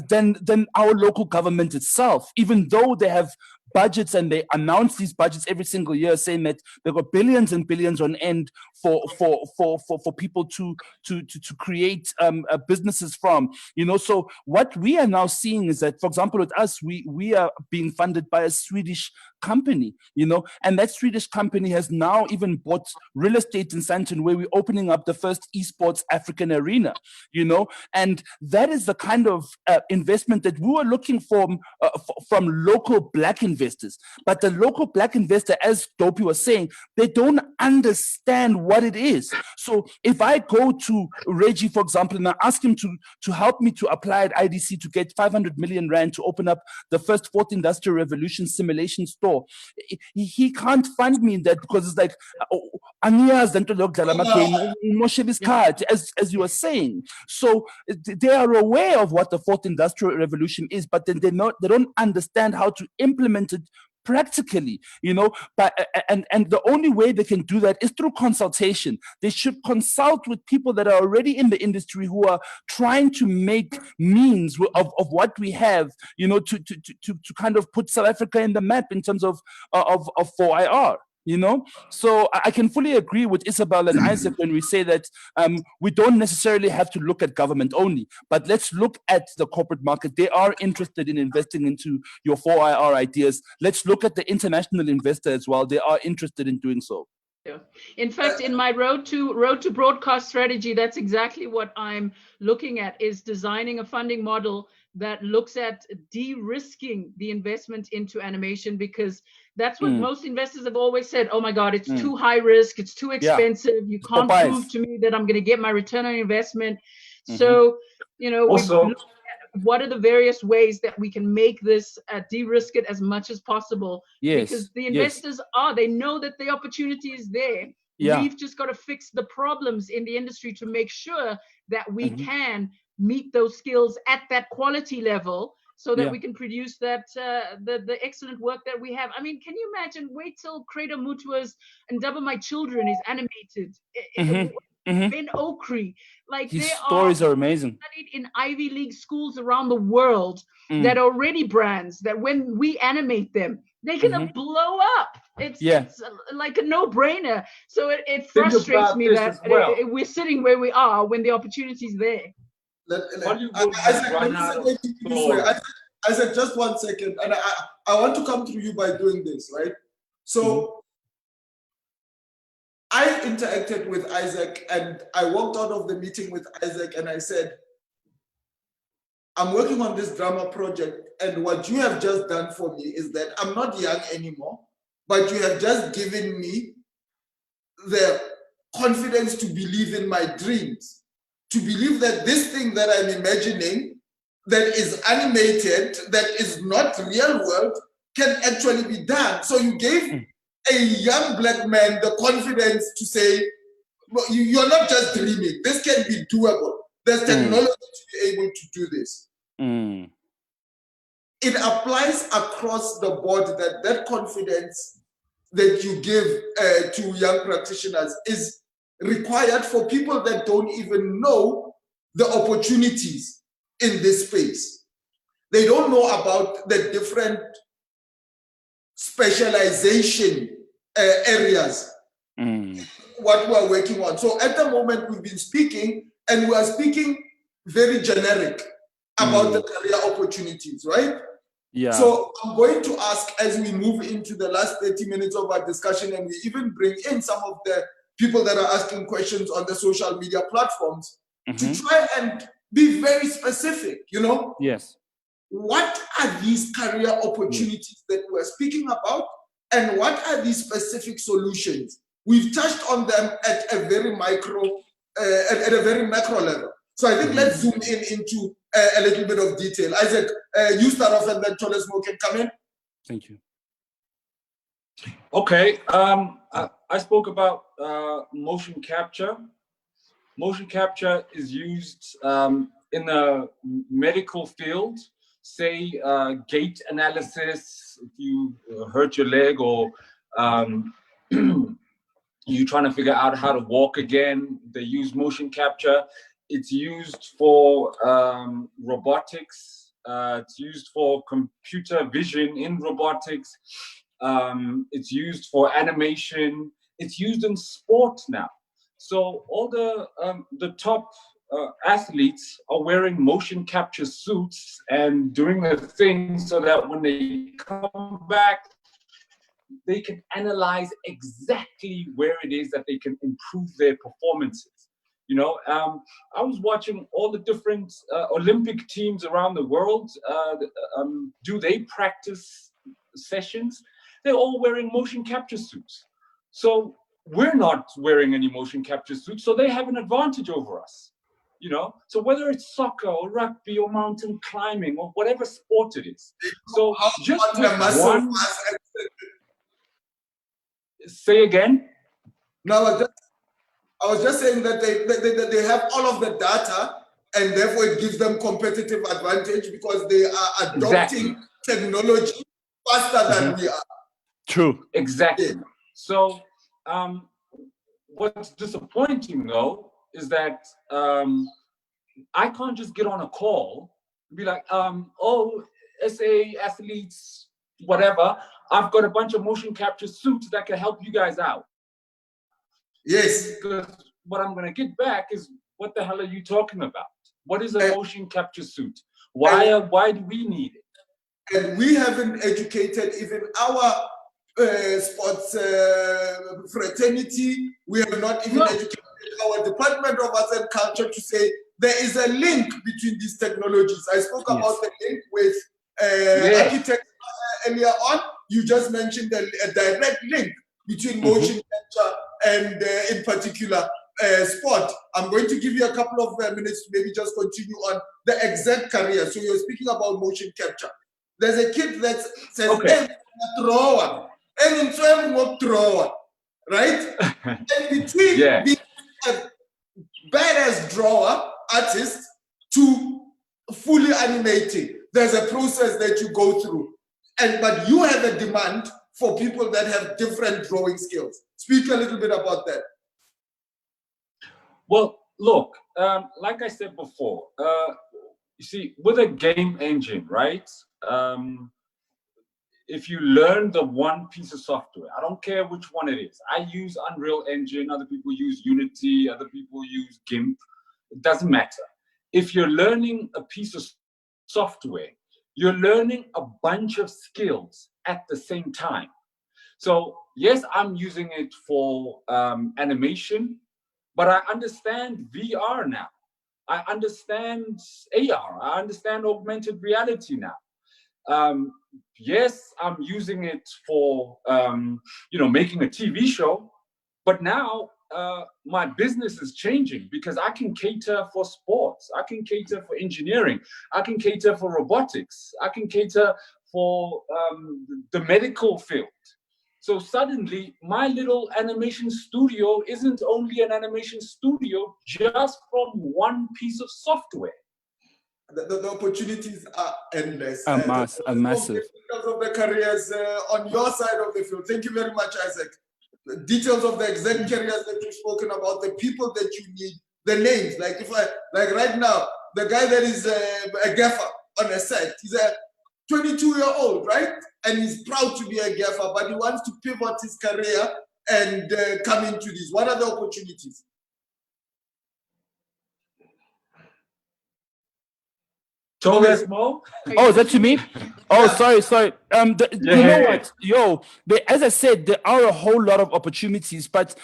than our local government itself, even though they have budgets and they announce these budgets every single year saying that they've got billions and billions on end for people to create businesses from, you know. So what we are now seeing is that, for example, with us, we are being funded by a Swedish company, you know, and that Swedish company has now even bought real estate in Sandton, where we're opening up the first esports African arena, you know, and that is the kind of investment that we were looking for from local Black investors. But the local Black investor, as Dopey was saying, they don't understand what it is. So if I go to Reggie, for example, and I ask him to help me to apply at IDC to get 500 million rand to open up the first Fourth Industrial Revolution simulation store, he can't fund me in that, because it's like as you were saying. So they are aware of what the Fourth Industrial Revolution is, but then they don't understand how to implement it practically, you know. But and the only way they can do that is through consultation. They should consult with people that are already in the industry, who are trying to make means of what we have, you know, to kind of put South Africa in the map in terms of 4IR. You know, so I can fully agree with Isabel and Isaac when we say that we don't necessarily have to look at government only, but let's look at the corporate market. They are interested in investing into your 4IR ideas. Let's look at the international investor as well. They are interested in doing so. Yeah. In fact, in my road to broadcast strategy, that's exactly what I'm looking at, is designing a funding model that looks at de-risking the investment into animation, because that's what most investors have always said. Oh my God, it's too high risk, it's too expensive. You can't prove to me that I'm going to get my return on investment. So, you know, also, what are the various ways that we can make this de-risk it as much as possible? Yes. Because the investors they know that the opportunity is there. Yeah. We've just got to fix the problems in the industry to make sure that we can meet those skills at that quality level, so that we can produce that the excellent work that we have. I mean, can you imagine? Wait till Credo Mutua's and Double My Children is animated. Ben Okri, like, his stories are amazing. Studied in Ivy League schools around the world that are already brands that when we animate them, they're gonna blow up. It's like a no-brainer. So it frustrates me that we're sitting where we are when the opportunity's there. Isaac, just 1 second, and I want to come through you by doing this, right? So I interacted with Isaac, and I walked out of the meeting with Isaac, and I said, I'm working on this drama project, and what you have just done for me is that I'm not young anymore, but you have just given me the confidence to believe in my dreams, to believe that this thing that I'm imagining, that is animated, that is not real world, can actually be done. So you gave a young Black man the confidence to say, well, you're not just dreaming, this can be doable. There's technology to be able to do this. It applies across the board, that confidence that you give to young practitioners is required for people that don't even know the opportunities in this space. They don't know about the different specialization areas, what we're working on. So at the moment, we've been speaking, and we are speaking very generic about the career opportunities, right? Yeah. So I'm going to ask, as we move into the last 30 minutes of our discussion, and we even bring in some of the people that are asking questions on the social media platforms, to try and be very specific, you know? Yes. What are these career opportunities that we're speaking about? And what are these specific solutions? We've touched on them at a very micro, at a very macro level. So I think let's zoom into a little bit of detail. Isaac, you start off and then Tolesmo can come in. Thank you. Okay, I spoke about motion capture. Motion capture is used in the medical field, say gait analysis, if you hurt your leg or you're trying to figure out how to walk again, they use motion capture. It's used for robotics. It's used for computer vision in robotics. It's used for animation. It's used in sport now. So all the top athletes are wearing motion capture suits and doing the thing so that when they come back, they can analyze exactly where it is that they can improve their performances. You know, I was watching all the different Olympic teams around the world. Do they practice sessions? They're all wearing motion capture suits. So we're not wearing any motion capture suits, so they have an advantage over us. You know, so whether it's soccer or rugby or mountain climbing or whatever sport it is. So just with one. Say again. No, I was just saying that they have all of the data, and therefore it gives them competitive advantage because they are adopting technology faster than we are. True. Exactly. Yeah. So what's disappointing though is that I can't just get on a call and be like, oh, SA athletes, whatever, I've got a bunch of motion capture suits that can help you guys out. Yes. Because what I'm going to get back is, what the hell are you talking about? What is a motion capture suit? Why do we need it? And we haven't educated even our sports fraternity. We have not even educated our Department of Arts and Culture to say there is a link between these technologies. I spoke about the link with architects earlier on. You just mentioned a direct link between motion capture and, in particular, sport. I'm going to give you a couple of minutes to maybe just continue on the exact career. So you're speaking about motion capture. There's a kid that says, hey, thrower, right? And between being a badass drawer, artist, to fully animating, there's a process that you go through. But you have a demand for people that have different drawing skills. Speak a little bit about that. Well, look, like I said before, you see, with a game engine, right? If you learn the one piece of software, I don't care which one it is. I use Unreal Engine, other people use Unity, other people use GIMP. It doesn't matter. If you're learning a piece of software, you're learning a bunch of skills at the same time. So yes, I'm using it for animation, but I understand VR now. I understand AR. I understand augmented reality now. Yes, I'm using it for making a TV show, but now my business is changing because I can cater for sports, I can cater for engineering, I can cater for robotics, I can cater for the medical field. So suddenly, my little animation studio isn't only an animation studio just from one piece of software. The opportunities are endless. Massive. Details of the careers on your side of the field. Thank you very much, Isaac. The details of the exact careers that you've spoken about, the people that you need, the names. Like right now, the guy that is a gaffer on a set, he's a 22-year-old, right? And he's proud to be a gaffer, but he wants to pivot his career and come into this. What are the opportunities? Thomas Mo? Oh, is that to me? Oh, Yeah. sorry. You know what, as I said, there are a whole lot of opportunities, but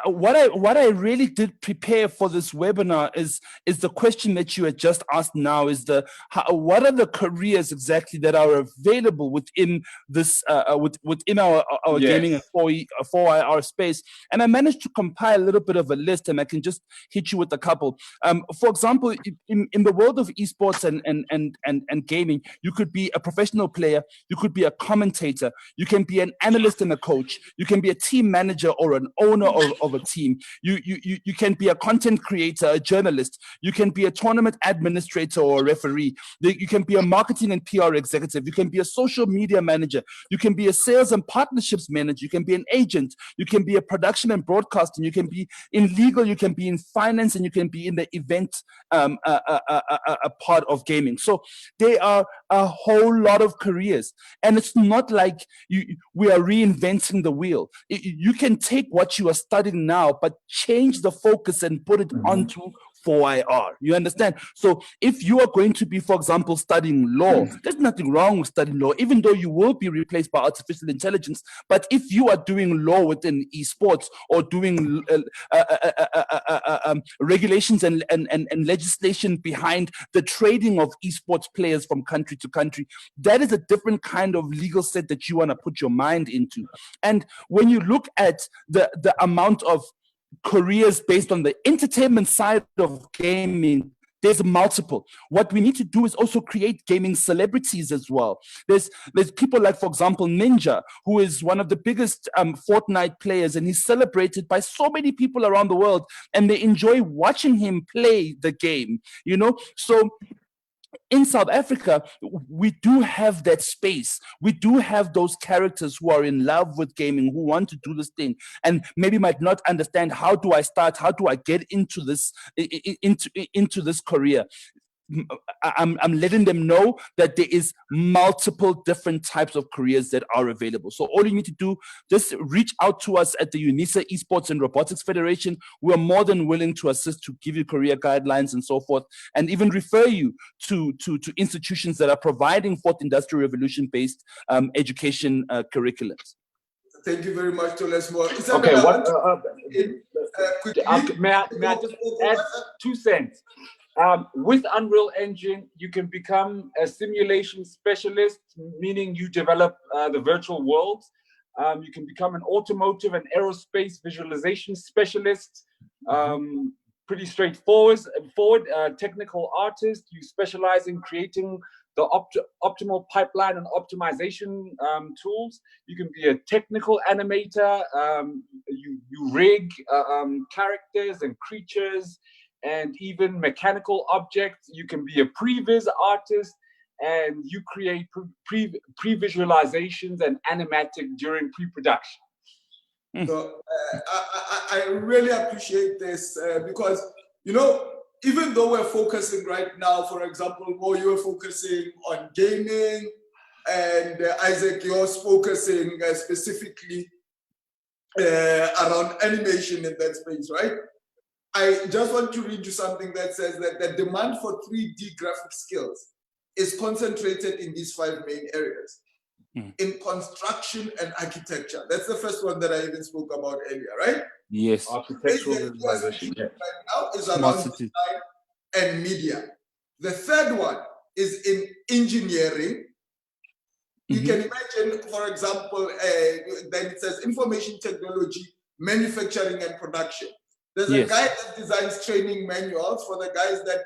what I really did prepare for this webinar is the question that you had just asked now, is what are the careers exactly that are available within this within our Yes. gaming and 4IR space. And I managed to compile a little bit of a list, and I can just hit you with a couple. For example, in the world of esports and gaming, you could be a professional player, you could be a commentator, you can be an analyst and a coach, you can be a team manager or an owner of a team, you can be a content creator, a journalist, you can be a tournament administrator or a referee, you can be a marketing and PR executive, you can be a social media manager, you can be a sales and partnerships manager, you can be an agent, you can be a production and broadcasting, you can be in legal, you can be in finance, and you can be in the event a part of gaming. So there are a whole lot of careers, and it's not like we are reinventing the wheel. You can take what you are studying now, but change the focus and put it onto 4IR. You understand? So if you are going to be, for example, studying law, there's nothing wrong with studying law, even though you will be replaced by artificial intelligence. But if you are doing law within esports or doing regulations and legislation behind the trading of esports players from country to country, that is a different kind of legal set that you want to put your mind into. And when you look at the amount of careers based on the entertainment side of gaming, there's multiple. What we need to do is also create gaming celebrities as well. There's people like, for example, Ninja, who is one of the biggest Fortnite players, and he's celebrated by so many people around the world, and they enjoy watching him play the game, So in South Africa, we do have that space. We do have those characters who are in love with gaming, who want to do this thing, and maybe might not understand, how do I start? How do I get into this into this career? I'm letting them know that there is multiple different types of careers that are available. So all you need to do, just reach out to us at the UNISA Esports and Robotics Federation. We are more than willing to assist, to give you career guidelines and so forth, and even refer you to institutions that are providing fourth industrial revolution based education curriculums. Thank you very much, Tolesmo. Okay, may I just add 2 cents? With Unreal Engine, you can become a simulation specialist, meaning you develop the virtual worlds. You can become an automotive and aerospace visualization specialist. Pretty straightforward. Technical artist, you specialize in creating the optimal pipeline and optimization tools. You can be a technical animator. You rig characters and creatures, and even mechanical objects. You can be a previs artist, and you create pre-visualizations and animatic during pre-production. So I really appreciate this because, even though we're focusing right now, for example, Mo, you're focusing on gaming, and Isaac, you're focusing specifically around animation in that space, right? I just want to read you something that says that the demand for 3D graphic skills is concentrated in these 5 main areas. In construction and architecture. That's the first one that I even spoke about earlier, right? Yes. Architectural visualization. Right now is around design and media. The third one is in engineering. You can imagine, for example, then it says information technology, manufacturing and production. There's a guy that designs training manuals for the guys that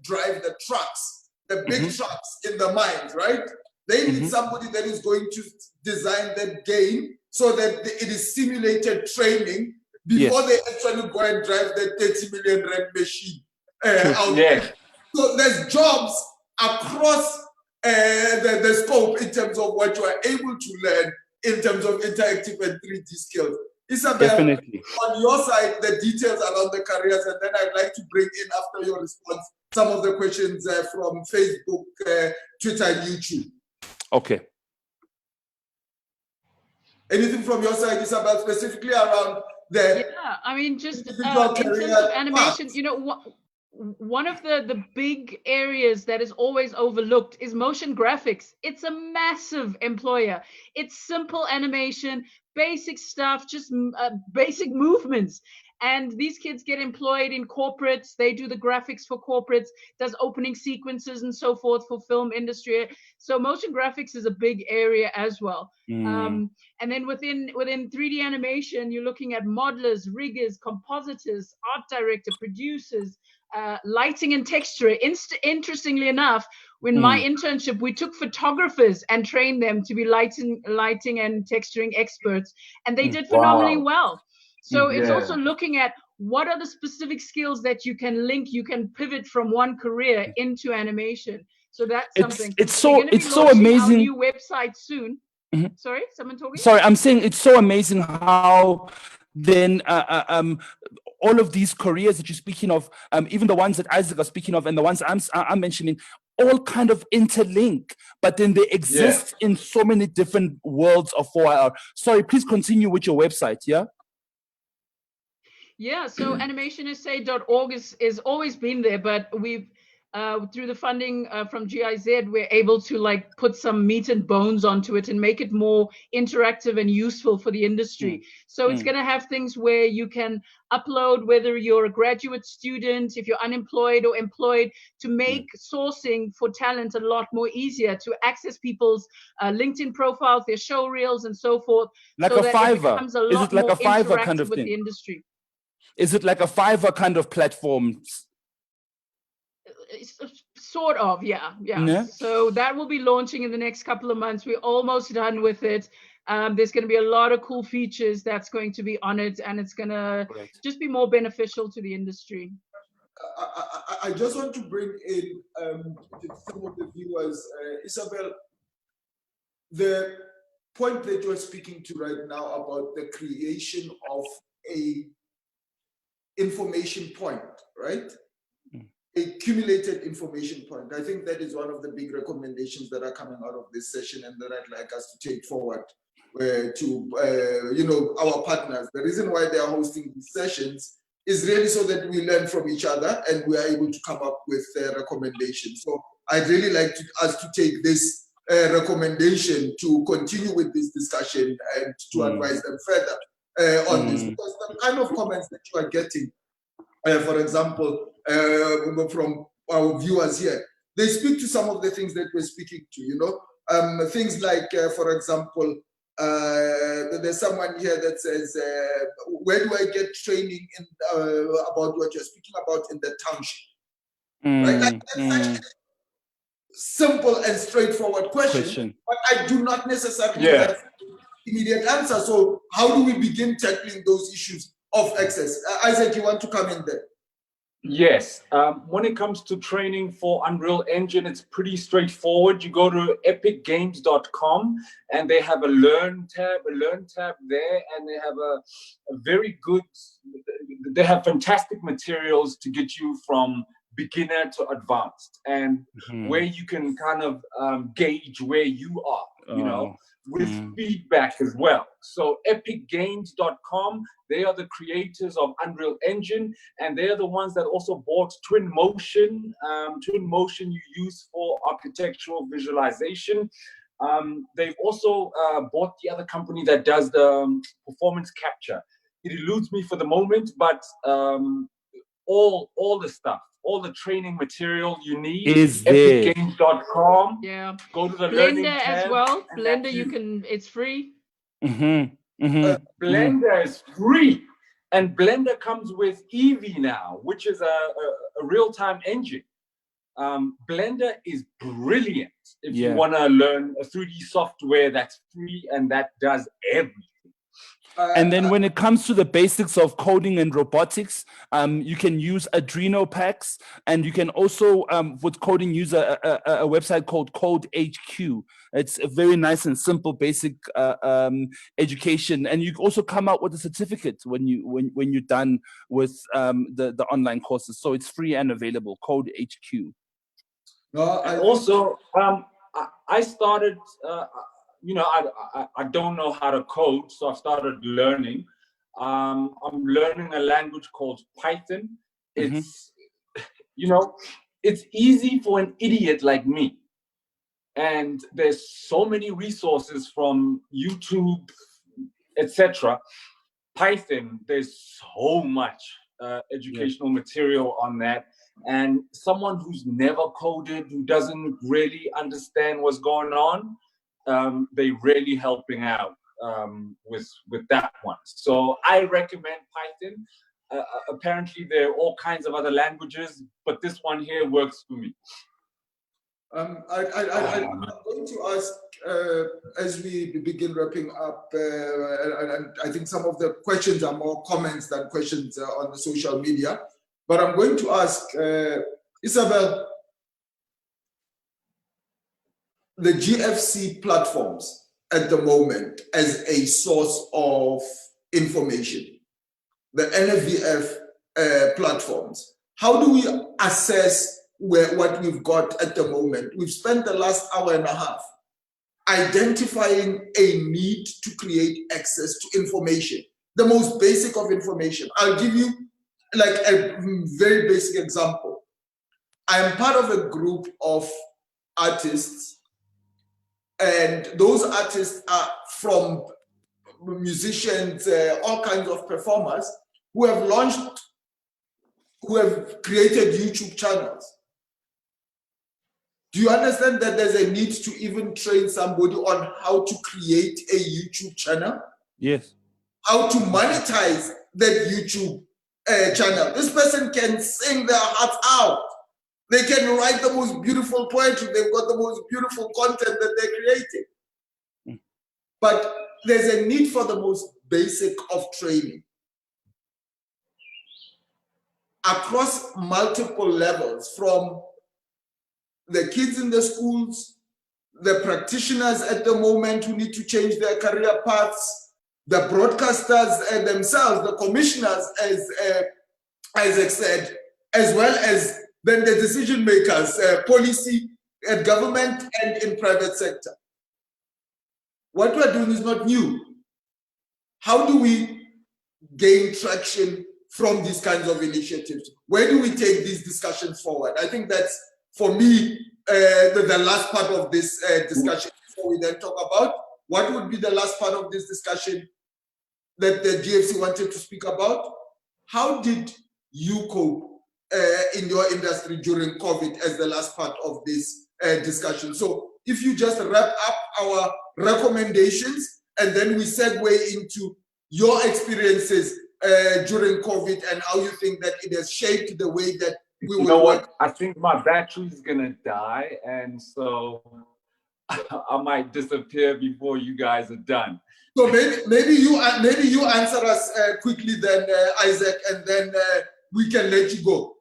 drive the trucks, the big trucks in the mines, right? They need somebody that is going to design that game so that it is simulated training before they actually go and drive that 30 million rand machine out there. So there's jobs across the scope in terms of what you are able to learn in terms of interactive and 3D skills. Isabel, definitely. On your side, the details around the careers, and then I'd like to bring in, after your response, some of the questions from Facebook, Twitter, and YouTube. Okay. Anything from your side, Isabel, specifically around the I mean, just in individual terms career of animation, paths? one of the big areas that is always overlooked is motion graphics. It's a massive employer. It's simple animation, basic stuff, just basic movements. And these kids get employed in corporates. They do the graphics for corporates, does opening sequences and so forth for film industry. So motion graphics is a big area as well. And then within 3D animation, you're looking at modelers, riggers, compositors, art director, producers, lighting and texture. Interestingly enough, when my internship, we took photographers and trained them to be lighting and texturing experts, and they did phenomenally well. So it's also looking at what are the specific skills that you can link, you can pivot from one career into animation. So that's something. It's so amazing. Our new website soon. Sorry, someone talking? Sorry, I'm saying it's so amazing how then all of these careers that you're speaking of, even the ones that Isaac are speaking of and the ones I'm mentioning, all kind of interlink, but then they exist in so many different worlds of 4IR. Sorry, please continue with your website, yeah? Yeah, so animationsa.org is always been there, but we've through the funding from GIZ, we're able to like put some meat and bones onto it and make it more interactive and useful for the industry. So it's going to have things where you can upload, whether you're a graduate student, if you're unemployed or employed, to make sourcing for talent a lot more easier, to access people's LinkedIn profiles, their show reels and so forth. Like so a that Fiverr. It becomes a lot Is it like more a Fiverr kind interactive of with thing? the industry. Is it like a Fiverr kind of platform? Sort of, yeah. So that will be launching in the next couple of months. We're almost done with it. There's going to be a lot of cool features that's going to be on it, and it's going to just be more beneficial to the industry. I just want to bring in some of the viewers. Isabel, the point that you're speaking to right now about the creation of a information point, right? A cumulated information point. I think that is one of the big recommendations that are coming out of this session and that I'd like us to take forward to our partners. The reason why they are hosting these sessions is really so that we learn from each other and we are able to come up with recommendations. So I'd really like us to take this recommendation to continue with this discussion and to advise them further on this, because the kind of comments that you are getting, for example, from our viewers here, they speak to some of the things that we're speaking to, things like, for example, there's someone here that says, where do I get training in about what you're speaking about in the township? Right? That's such a simple and straightforward question, but I do not necessarily have immediate answer. So how do we begin tackling those issues of access? Isaac, you want to come in there? Yes, when it comes to training for Unreal Engine, it's pretty straightforward. You go to epicgames.com and they have a learn tab there, and they have a very good, they have fantastic materials to get you from beginner to advanced, and where you can kind of gauge where you are, with feedback as well. So epicgames.com, they are the creators of Unreal Engine, and they are the ones that also bought Twinmotion. Twinmotion you use for architectural visualization. They've also bought the other company that does the performance capture. It eludes me for the moment, but all the stuff, all the training material you need is there. epicgames.com. Yeah. Go to the Blender learning tab as well. Blender, it's free. Blender is free, and Blender comes with Eevee now, which is a real-time engine. Blender is brilliant if you want to learn a 3D software that's free and that does everything. And then when it comes to the basics of coding and robotics, you can use Arduino packs, and you can also, with coding, use a website called Code HQ. It's a very nice and simple basic education, and you also come out with a certificate when you're done with the online courses. So it's free and available. Code HQ. I started. I don't know how to code, so I started learning. I'm learning a language called Python. you know, it's easy for an idiot like me. And there's so many resources from YouTube, etc. Python, there's so much educational material on that. And someone who's never coded, who doesn't really understand what's going on, they really helping out with that one. So I recommend Python. Apparently there are all kinds of other languages, but this one here works for me. I'm going to ask, as we begin wrapping up, and I think some of the questions are more comments than questions on the social media, but I'm going to ask Isabel, the GFC platforms at the moment as a source of information, the NFVF platforms, how do we assess what we've got at the moment? We've spent the last hour and a half identifying a need to create access to information, the most basic of information. I'll give you like a very basic example. I am part of a group of artists, and those artists are from musicians, all kinds of performers who have created YouTube channels. Do you understand that there's a need to even train somebody on how to create a YouTube channel? Yes. How to monetize that YouTube channel. This person can sing their hearts out. They can write the most beautiful poetry. They've got the most beautiful content that they're creating. But there's a need for the most basic of training across multiple levels, from the kids in the schools, the practitioners at the moment who need to change their career paths, the broadcasters themselves, the commissioners, as Isaac said, as well as then the decision makers, policy at government and in private sector. What we're doing is not new. How do we gain traction from these kinds of initiatives? Where do we take these discussions forward? I think that's, for me, the last part of this discussion, before we then talk about what would be the last part of this discussion that the GFC wanted to speak about. How did you cope in your industry during COVID as the last part of this discussion? So if you just wrap up our recommendations and then we segue into your experiences during COVID and how you think that it has shaped the way that we will work. I think my battery's gonna die, and so I might disappear before you guys are done. So maybe you answer us quickly then, Isaac, and then we can let you go.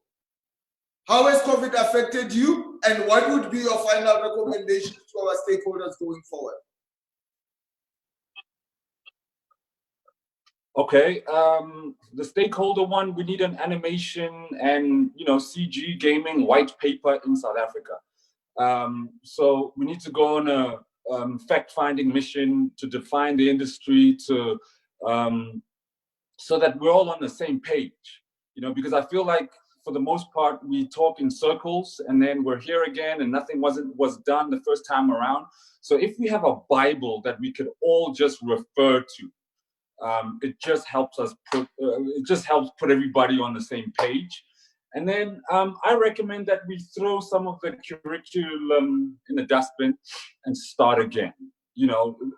How has COVID affected you, and what would be your final recommendations to our stakeholders going forward? Okay, the stakeholder one, we need an animation and CG gaming white paper in South Africa. So we need to go on a fact-finding mission to define the industry, to so that we're all on the same page. Because I feel like for the most part we talk in circles and then we're here again and nothing was done the first time around. So if we have a Bible that we could all just refer to, it just helps us put everybody on the same page. And then I recommend that we throw some of the curriculum in the dustbin and start again.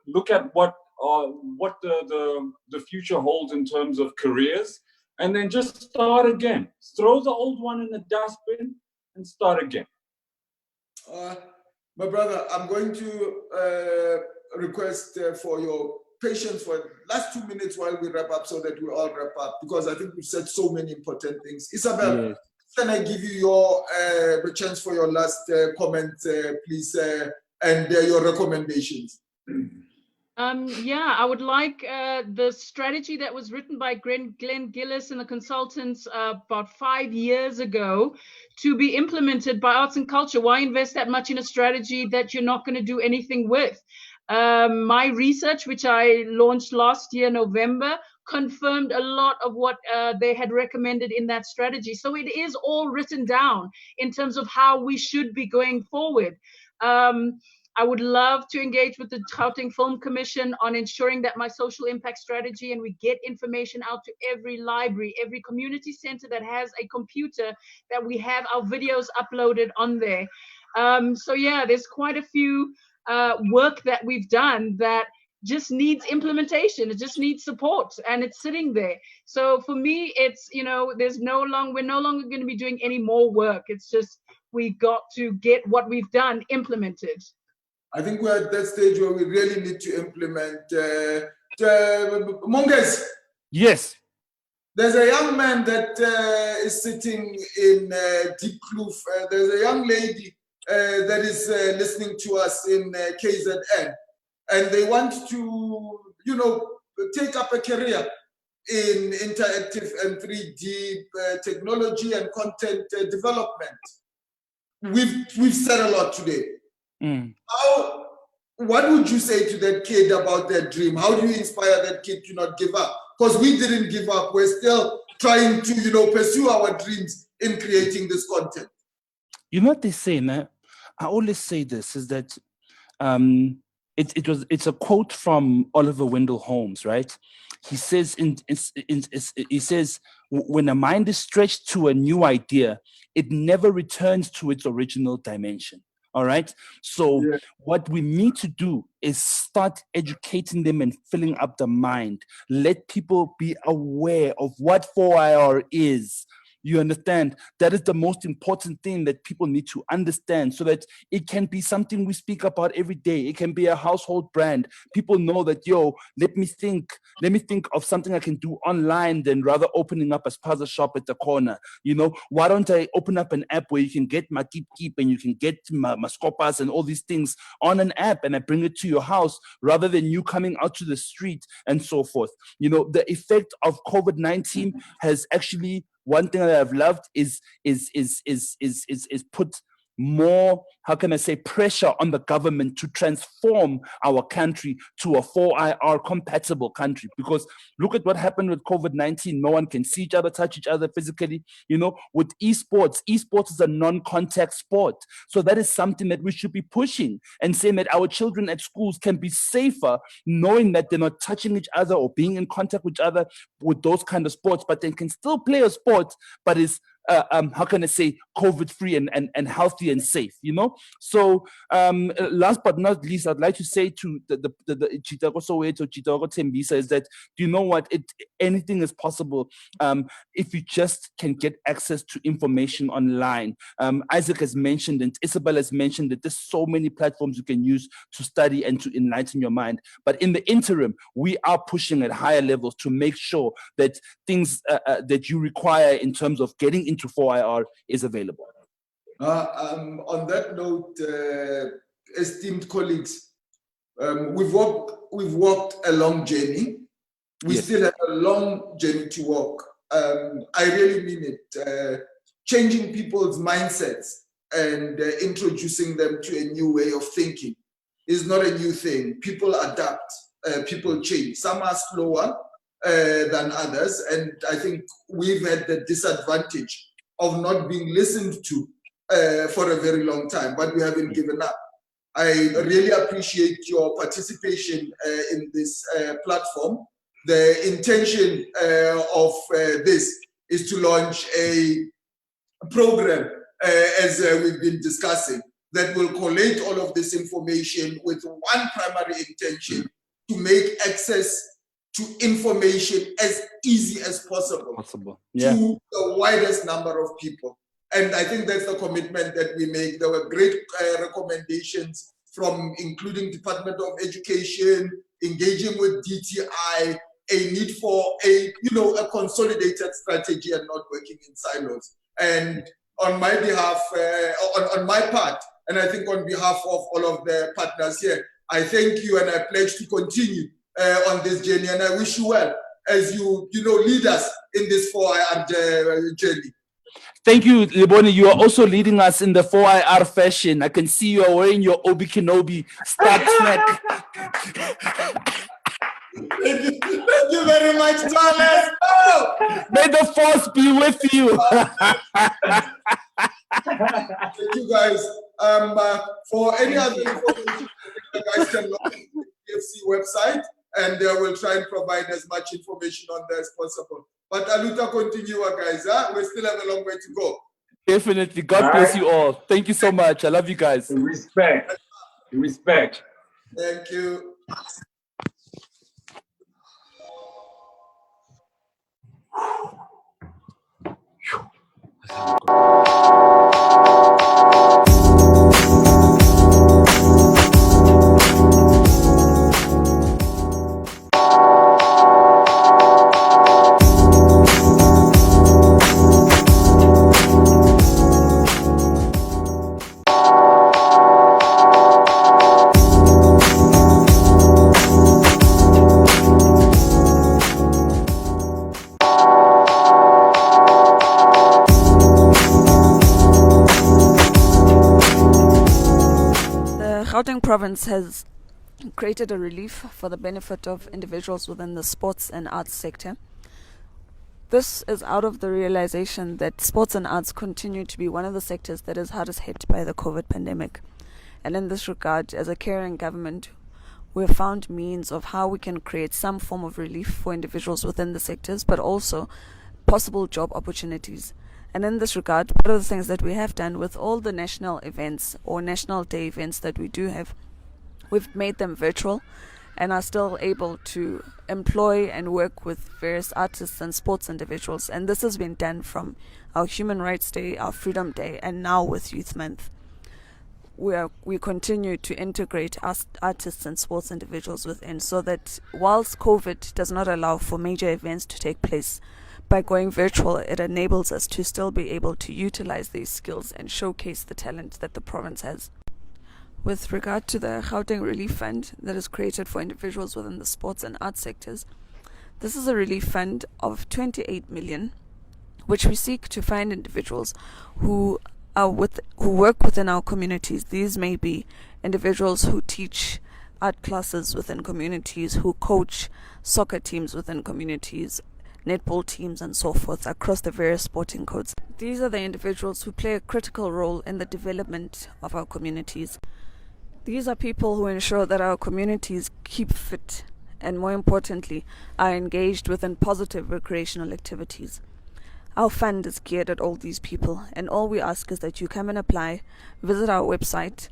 Look at what the future holds in terms of careers, and then just start again. Throw the old one in the dustbin and start again. My brother, I'm going to request for your patience for the last 2 minutes while we wrap up, so that we all wrap up, because I think we've said so many important things. Isabel, yes. Can I give you your chance for your last comment, please, and your recommendations? Yeah, I would like the strategy that was written by Glenn Gillis and the consultants about 5 years ago to be implemented by Arts and Culture. Why invest that much in a strategy that you're not going to do anything with? My research, which I launched last year, November, confirmed a lot of what they had recommended in that strategy. So it is all written down in terms of how we should be going forward. I would love to engage with the Gauteng Film Commission on ensuring that my social impact strategy, and we get information out to every library, every community center that has a computer, that we have our videos uploaded on there. So yeah, there's quite a few work that we've done that just needs implementation. It just needs support, and it's sitting there. So for me, it's, you know, we're no longer going to be doing any more work. It's just, we got to get what we've done implemented. I think we're at that stage where we really need to implement. Monges. Yes. There's a young man that is sitting in Deep Kloof. There's a young lady that is listening to us in KZN, and they want to, you know, take up a career in interactive and 3D technology and content development. We've said a lot today. What would you say to that kid about their dream? How do you inspire that kid to not give up? Because we didn't give up. We're still trying to, you know, pursue our dreams in creating this content. You know what they say, nah? I always say this, is that it's a quote from Oliver Wendell Holmes, right? He says, he says, when a mind is stretched to a new idea, it never returns to its original dimension. All right. So what we need to do is start educating them and filling up the mind. Let people be aware of what 4IR is. You understand? That is the most important thing that people need to understand, so that it can be something we speak about every day. It can be a household brand. People know that, yo, let me think of something I can do online than rather opening up a spaza shop at the corner. You know, why don't I open up an app where you can get my keep and you can get my scopas and all these things on an app, and I bring it to your house rather than you coming out to the street and so forth. You know, the effect of COVID-19 has actually, one thing that I've loved is put more, how can I say, pressure on the government to transform our country to a 4IR compatible country. Because look at what happened with COVID-19. No one can see each other, touch each other physically. You know, with esports is a non-contact sport. So that is something that we should be pushing and saying that our children at schools can be safer knowing that they're not touching each other or being in contact with each other with those kind of sports, but they can still play a sport, but is how can I say, COVID-free and healthy and safe, you know? So last but not least, I'd like to say to the Chitako Soweto, Chitako Tembisa, is that, do you know what? Anything is possible if you just can get access to information online. Isaac has mentioned, and Isabel has mentioned, that there's so many platforms you can use to study and to enlighten your mind. But in the interim, we are pushing at higher levels to make sure that things that you require in terms of getting into 4IR is available. On that note, esteemed colleagues, we've walked a long journey. We still have a long journey to walk. I really mean it. Changing people's mindsets and introducing them to a new way of thinking is not a new thing. People adapt, people change. Some are slower than others, and I think we've had the disadvantage of not being listened to for a very long time, but we haven't given up. I really appreciate your participation in this platform. The intention of this is to launch a program, as we've been discussing, that will collate all of this information with one primary intention: to make access to information as easy as possible to the widest number of people. And I think that's the commitment that we make. There were great recommendations from including Department of Education, engaging with DTI, a need for a consolidated strategy and not working in silos. And on my behalf, on my part, and I think on behalf of all of the partners here, I thank you and I pledge to continue on this journey, and I wish you well as you lead us in this 4IR journey. Thank you, Leboni. You are also leading us in the 4IR fashion. I can see you are wearing your Obi Kenobi Star Trek. Thank you very much, Thomas. Oh! May the force be with you. Thank you guys. For any other information, you guys can log on to the GFC website, and we'll try and provide as much information on there as possible. But Aluta continua, guys. We still have a long way to go. Definitely. God bless you all. Thank you so much. I love you guys. Respect. Respect. Thank you. Gauteng province has created a relief for the benefit of individuals within the sports and arts sector. This is out of the realization that sports and arts continue to be one of the sectors that is hardest hit by the COVID pandemic. And in this regard, as a caring government, we have found means of how we can create some form of relief for individuals within the sectors, but also possible job opportunities. And in this regard, one of the things that we have done with all the national events or national day events that we do have, we've made them virtual and are still able to employ and work with various artists and sports individuals. And this has been done from our Human Rights Day, our Freedom Day, and now with Youth Month. We continue to integrate artists and sports individuals within, so that whilst COVID does not allow for major events to take place, by going virtual, it enables us to still be able to utilize these skills and showcase the talent that the province has. With regard to the Gauteng Relief Fund that is created for individuals within the sports and arts sectors, this is a relief fund of 28 million, which we seek to find individuals who work within our communities. These may be individuals who teach art classes within communities, who coach soccer teams within communities, netball teams and so forth across the various sporting codes. These are the individuals who play a critical role in the development of our communities. These are people who ensure that our communities keep fit and, more importantly, are engaged within positive recreational activities. Our fund is geared at all these people, and all we ask is that you come and apply, visit our website,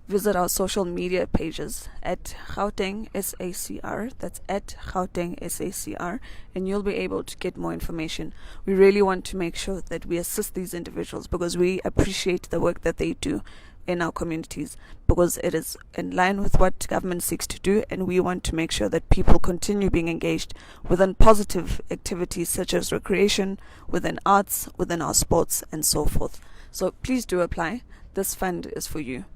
visit our social media pages at Gauteng SACR, that's at Gauteng SACR, and you'll be able to get more information. We really want to make sure that we assist these individuals because we appreciate the work that they do in our communities, because it is in line with what government seeks to do, and we want to make sure that people continue being engaged within positive activities such as recreation, within arts, within our sports, and so forth. So please do apply. This fund is for you.